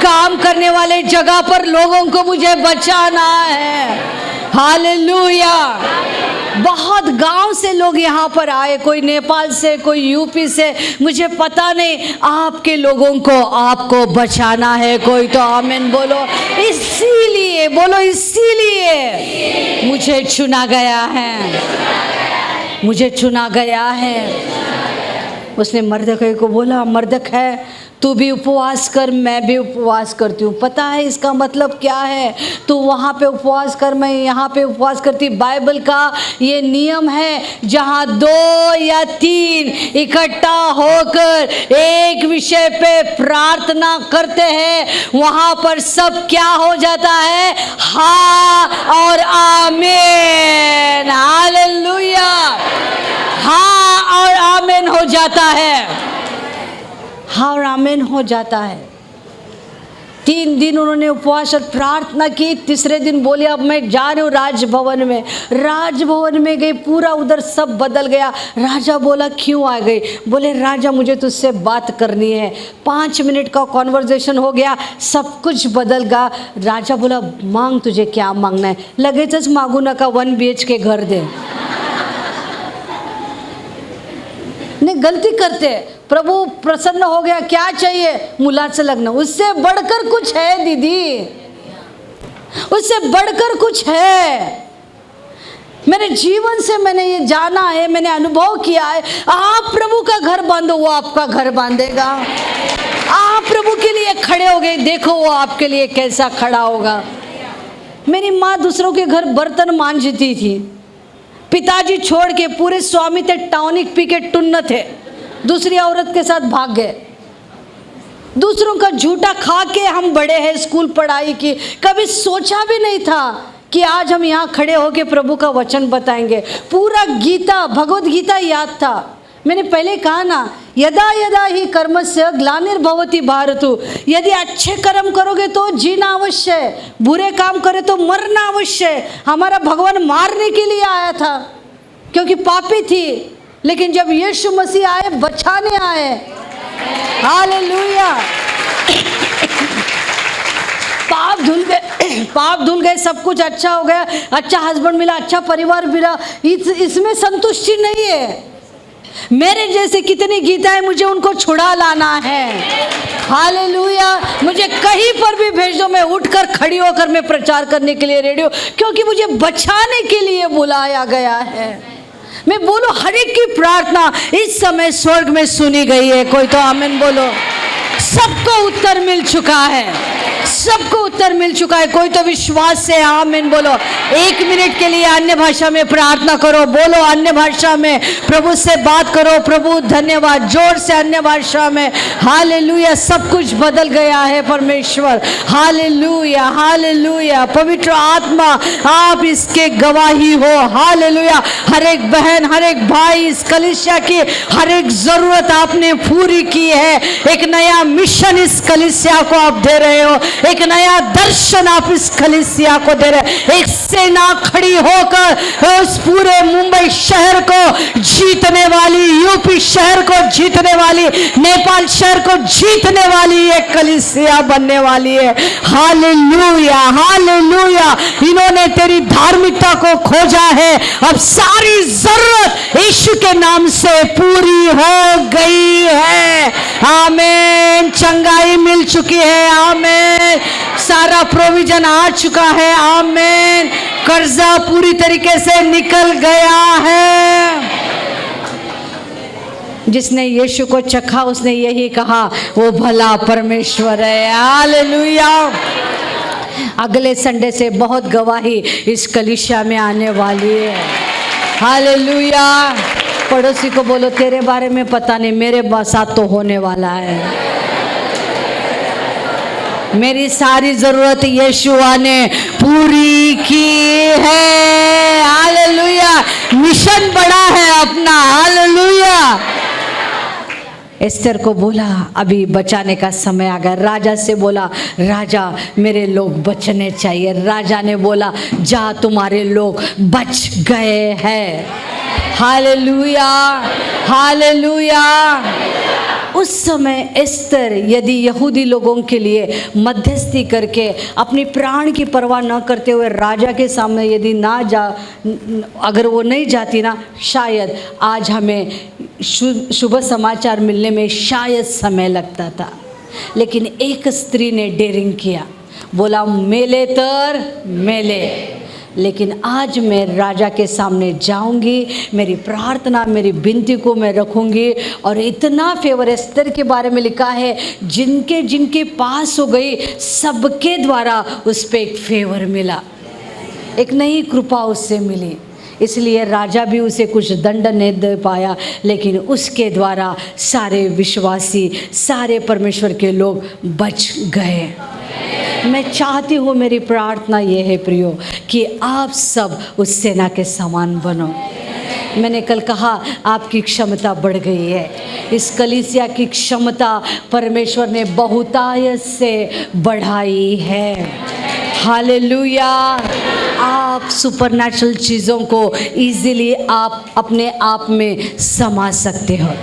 काम करने वाले जगह पर लोगों को मुझे बचाना है। हालेलुया। बहुत गांव से लोग यहाँ पर आए, कोई नेपाल से, कोई यूपी से, मुझे पता नहीं। आपके लोगों को आपको बचाना है। कोई तो आमीन बोलो। इसीलिए बोलो, इसीलिए मुझे चुना गया है, मुझे चुना गया है। उसने मर्दकै को बोला, मर्दकै तू भी उपवास कर, मैं भी उपवास करती हूँ। पता है इसका मतलब क्या है? तू वहाँ पे उपवास कर, मैं यहाँ पे उपवास करती। बाइबल का ये नियम है, जहाँ 2 या 3 इकट्ठा होकर एक विषय पे प्रार्थना करते हैं, वहाँ पर सब क्या हो जाता है? हाँ और आमीन। हालेलुया। हाँ और आमीन हो जाता है। हाँ और आमीन हो जाता है। 3 दिन उन्होंने उपवास और प्रार्थना की। तीसरे दिन बोले अब मैं जा रही हूँ राजभवन में। राजभवन में गई, पूरा उधर सब बदल गया। राजा बोला क्यों आ गई? बोले राजा मुझे तुझसे बात करनी है। 5 मिनट का कॉन्वर्जेशन हो गया, सब कुछ बदल गया। राजा बोला मांग, तुझे क्या मांगना है? लगेचच मागू नका 1 BHK घर दे। नहीं, गलती करते। प्रभु प्रसन्न हो गया, क्या चाहिए? मुलाचं लग्न। उससे बढ़कर कुछ है दीदी, उससे बढ़कर कुछ है। मेरे जीवन से मैंने ये जाना है, मैंने अनुभव किया है। आप प्रभु का घर बांधो, वो आपका घर बांधेगा। आप प्रभु के लिए खड़े हो गए, देखो वो आपके लिए कैसा खड़ा होगा। मेरी माँ दूसरों के घर बर्तन मांजती थी। पिताजी छोड़ के पूरे स्वामी थे, टॉनिक पी के टुन्न थे, दूसरी औरत के साथ भाग गए। दूसरों का झूठा खा के हम बड़े हैं, स्कूल पढ़ाई की। कभी सोचा भी नहीं था कि आज हम यहाँ खड़े होके प्रभु का वचन बताएंगे। पूरा गीता, भगवत गीता याद था। मैंने पहले कहा ना, यदा यदा ही कर्मस्य ग्लानिर्भवति भारतु। यदि अच्छे कर्म करोगे तो जीना अवश्य है, बुरे काम करे तो मरना अवश्य है। हमारा भगवान मारने के लिए आया था क्योंकि पापी थी, लेकिन जब यीशु मसीह आए, बचाने आए। हालेलुया। पाप धुल गए, पाप धुल गए, सब कुछ अच्छा हो गया, अच्छा हस्बैंड मिला, अच्छा परिवार मिला। इसमें संतुष्टि नहीं है। मेरे जैसे कितनी गीताएं, मुझे उनको छुड़ा लाना है। हालेलुया। मुझे कहीं पर भी भेज दो, मैं उठकर खड़ी होकर मैं प्रचार करने के लिए रेडी हूँ, क्योंकि मुझे बचाने के लिए बुलाया गया है। मैं बोलो, हर एक की प्रार्थना इस समय स्वर्ग में सुनी गई है। कोई तो आमीन बोलो। सबको उत्तर मिल चुका है, सबको उत्तर मिल चुका है। कोई तो विश्वास से आमीन बोलो। 1 मिनट के लिए अन्य भाषा में प्रार्थना करो, बोलो अन्य भाषा में, प्रभु से बात करो। प्रभु धन्यवाद, जोर से अन्य भाषा में। हालेलुया, सब कुछ बदल गया है परमेश्वर। Hallelujah, hallelujah. पवित्र आत्मा आप इसके गवाही हो। हालेलुया। हर एक बहन, हर एक भाई, इस कलीसिया की हर एक जरूरत आपने पूरी की है। एक नया मिशन इस कलीसिया को आप दे रहे हो, एक नया दर्शन आप इस कलीसिया को दे रहे। एक सेना खड़ी होकर उस पूरे मुंबई शहर को जीतने वाली, यूपी शहर को जीतने वाली, नेपाल शहर को जीतने वाली एक कलीसिया बनने वाली है। Hallelujah, hallelujah. इन्होंने तेरी धार्मिकता को खोजा है, अब सारी जरूरत यीशु के नाम से पूरी हो गई है। आमीन। चंगाई मिल चुकी है। आमीन। सारा प्रोविजन आ चुका है। आमीन। कर्जा पूरी तरीके से निकल गया है। जिसने यीशु को चखा उसने यही कहा, वो भला परमेश्वर है। हालेलुया। अगले संडे से बहुत गवाही इस कलीसिया में आने वाली है। हालेलुया। पड़ोसी को बोलो, तेरे बारे में पता नहीं, मेरे साथ तो होने वाला है। मेरी सारी जरूरत यीशुआ ने पूरी की है। हालेलुया। मिशन बड़ा है अपना। हालेलुया। एस्तर को बोला अभी बचाने का समय आ गया। राजा से बोला, राजा मेरे लोग बचने चाहिए। राजा ने बोला, जा तुम्हारे लोग बच गए हैं। Hallelujah, hallelujah. उस समय एस्तर यदि यहूदी लोगों के लिए मध्यस्थी करके अपनी प्राण की परवाह न करते हुए राजा के सामने यदि ना जा, अगर वो नहीं जाती ना, शायद आज हमें शुभ समाचार मिलने में शायद समय लगता था। लेकिन एक स्त्री ने डेयरिंग किया, बोला मेले तर मेले, लेकिन आज मैं राजा के सामने जाऊंगी, मेरी प्रार्थना, मेरी विनती को मैं रखूंगी। और इतना फेवर एस्तर के बारे में लिखा है, जिनके जिनके पास हो गई सबके द्वारा उस पर एक फेवर मिला, एक नई कृपा उससे मिली। इसलिए राजा भी उसे कुछ दंड नहीं दे पाया, लेकिन उसके द्वारा सारे विश्वासी, सारे परमेश्वर के लोग बच गए। मैं चाहती हूँ, मेरी प्रार्थना ये है प्रियो, कि आप सब उस सेना के समान बनो। मैंने कल कहा आपकी क्षमता बढ़ गई है। इस कलीसिया की क्षमता परमेश्वर ने बहुतायत से बढ़ाई है। हालेलुया। आप सुपरनैचुरल चीज़ों को इजीली आप अपने आप में समा सकते हो।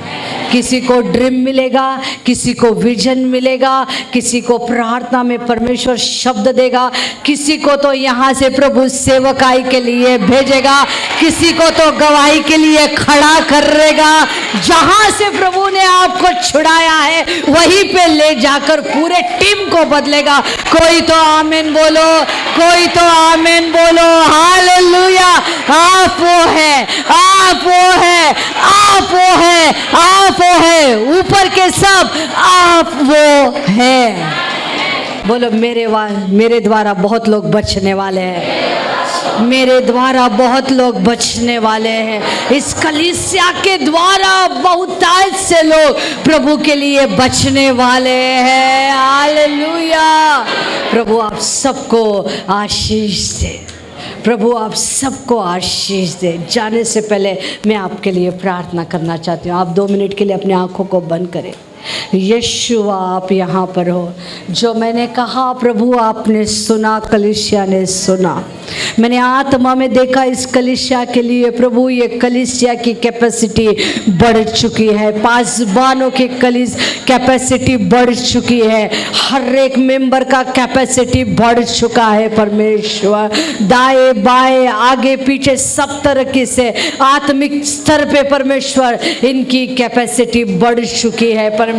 किसी को ड्रीम मिलेगा, किसी को विजन मिलेगा, किसी को प्रार्थना में परमेश्वर शब्द देगा, किसी को तो यहाँ से प्रभु सेवकाई के लिए भेजेगा, किसी को तो गवाही के लिए खड़ा करेगा। जहाँ से प्रभु ने आपको छुड़ाया है वहीं पे ले जाकर पूरे टीम को बदलेगा। कोई तो आमीन बोलो, कोई तो आमीन बोलो। हालेलुया। आप वो है, आप वो है, आप वो है, आप वो है, ऊपर के सब आप वो है। बोलो मेरे द्वारा बहुत लोग बचने वाले हैं, मेरे द्वारा बहुत लोग बचने वाले हैं। इस कलीसिया के द्वारा बहुतायत से लोग प्रभु के लिए बचने वाले हैं। हालेलुया। प्रभु आप सबको आशीष दे, प्रभु आप सबको आशीष दे। जाने से पहले मैं आपके लिए प्रार्थना करना चाहती हूँ। आप 2 मिनट के लिए अपनी आंखों को बंद करें। यीशु आप यहाँ पर हो। जो मैंने कहा प्रभु आपने सुना, कलीसिया ने सुना। मैंने आत्मा में देखा इस कलीसिया के लिए प्रभु, ये कलीसिया की कैपेसिटी बढ़ चुकी है। पासबानों की कैपेसिटी बढ़ चुकी है। हर एक मेंबर का कैपेसिटी बढ़ चुका है परमेश्वर। दाएं बाएं आगे पीछे सब तरह से आत्मिक स्तर पे परमेश्वर इनकी कैपेसिटी बढ़ चुकी है परमेश्वर।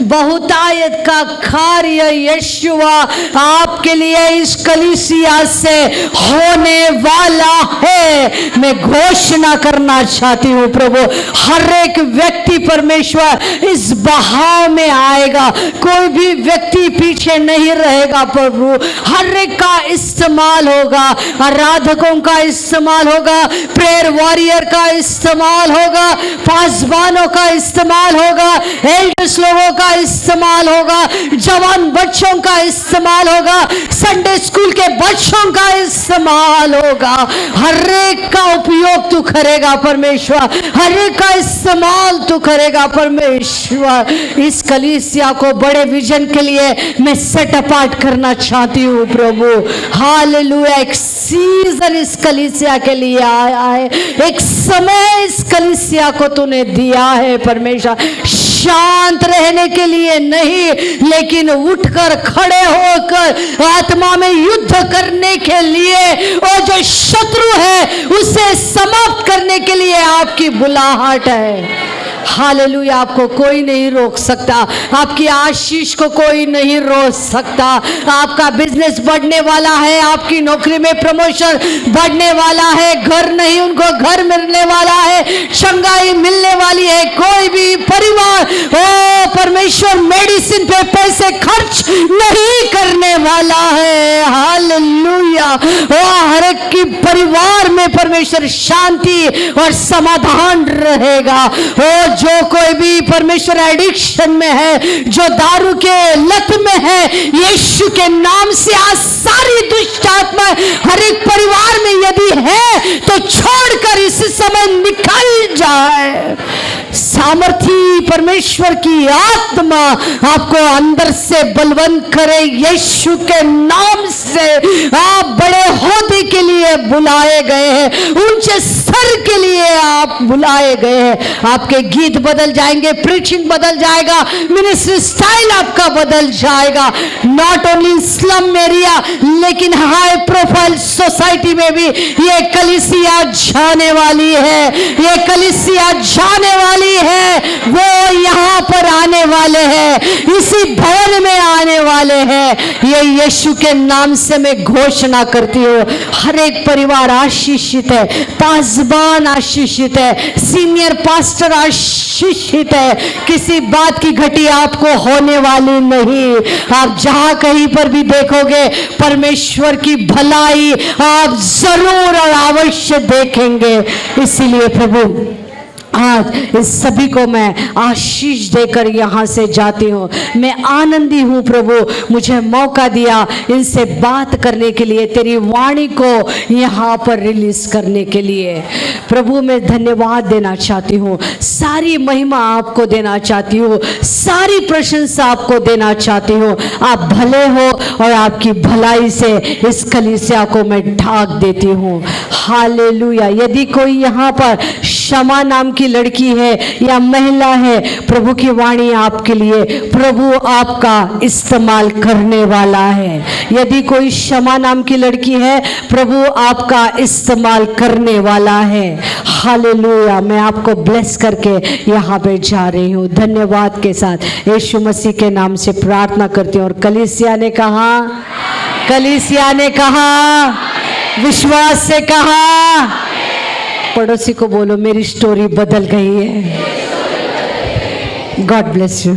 बहुतायत का कार्य यीशुआ आपके लिए इस कलीसिया से होने वाला है। मैं घोषणा करना चाहती हूँ प्रभु, हर एक व्यक्ति परमेश्वर इस बहाव में आएगा, कोई भी व्यक्ति पीछे नहीं रहेगा प्रभु। हर एक का इस्तेमाल होगा, आराधकों का इस्तेमाल होगा, प्रेयर वॉरियर का इस्तेमाल होगा, पासबानों का इस्तेमाल होगा, एल्डर्स लोगों का इस्तेमाल होगा, जवान बच्चों का इस्तेमाल होगा, संडे स्कूल के बच्चों का इस्तेमाल होगा। हर एक का उपयोग तू करेगा परमेश्वर, हर एक का इस्तेमाल तू करेगा परमेश्वर। इस कलीसिया को बड़े विजन के लिए मैं सेट अपार्ट करना चाहती हूँ प्रभु। हालेलुया। एक सीजन इस कलीसिया के लिए आया है, एक समय इस कलीसिया को तूने दिया है परमेश्वर, शांत रहने के लिए नहीं, लेकिन उठकर खड़े होकर आत्मा में युद्ध करने के लिए, और जो शत्रु है उसे समाप्त करने के लिए आपकी बुलाहट है। हालेलुया। आपको कोई नहीं रोक सकता, आपकी आशीष को कोई नहीं रोक सकता। आपका बिजनेस बढ़ने वाला है, आपकी नौकरी में प्रमोशन बढ़ने वाला है, घर नहीं उनको घर मिलने वाला है, चंगाई मिलने वाली है। कोई भी परिवार ओ परमेश्वर मेडिसिन पे पैसे खर्च नहीं करने वाला है। हालेलुया। ओ हर एक की परिवार में परमेश्वर शांति और समाधान रहेगा। ओ जो कोई भी परमेश्वर एडिक्शन में है, जो दारू के लत में है, यीशु के नाम से आज सारी दुष्ट आत्मा हर एक परिवार में यदि है तो छोड़कर इस समय निकल जाए। सामर्थी परमेश्वर की आत्मा आपको अंदर से बलवंत करे। यीशु के नाम से आप बड़े होने के लिए बुलाए गए हैं, ऊंचे स्तर के लिए आप बुलाए गए हैं। आपके गीत बदल जाएंगे, प्रीचिंग बदल जाएगा, मिनिस्ट्री स्टाइल आपका बदल जाएगा। नॉट ओनली स्लम एरिया लेकिन हाई प्रोफाइल सोसाइटी में भी ये कलीसिया जाने वाली है, ये कलीसिया जाने वाली है। वो यहाँ पर आने वाले हैं, इसी भवन में आने वाले हैं। ये यीशु के नाम से मैं घोषणा करती हूँ, हर एक परिवार आशीषित है, पासबान आशीषित है, सीनियर पास्टर आशीषित है। किसी बात की घटी आपको होने वाली नहीं। आप जहां कहीं पर भी देखोगे परमेश्वर की भलाई आप जरूर और अवश्य देखेंगे। इसीलिए प्रभु आज इस सभी को मैं आशीष देकर यहाँ से जाती हूँ। मैं आनंदी हूँ प्रभु, मुझे मौका दिया इनसे बात करने के लिए, तेरी वाणी को यहाँ पर रिलीज करने के लिए। प्रभु मैं धन्यवाद देना चाहती हूँ, सारी महिमा आपको देना चाहती हूँ, सारी प्रशंसा आपको देना चाहती हूँ। आप भले हो और आपकी भलाई से इस कलीसिया को मैं ढाक देती हूँ। हालेलुया। यदि कोई यहाँ पर क्षमा नाम की लड़की है या महिला है, प्रभु की वाणी आपके लिए, प्रभु आपका इस्तेमाल करने वाला है। यदि कोई क्षमा नाम की लड़की है, प्रभु आपका इस्तेमाल करने वाला है। हालेलुया। मैं आपको ब्लेस करके यहाँ पे जा रही हूँ धन्यवाद के साथ यीशु मसीह के नाम से प्रार्थना करती हूँ। और कलीसिया ने कहा, कलीसिया ने कहा, विश्वास से कहा। पड़ोसी को बोलो मेरी स्टोरी बदल गई है। God bless you.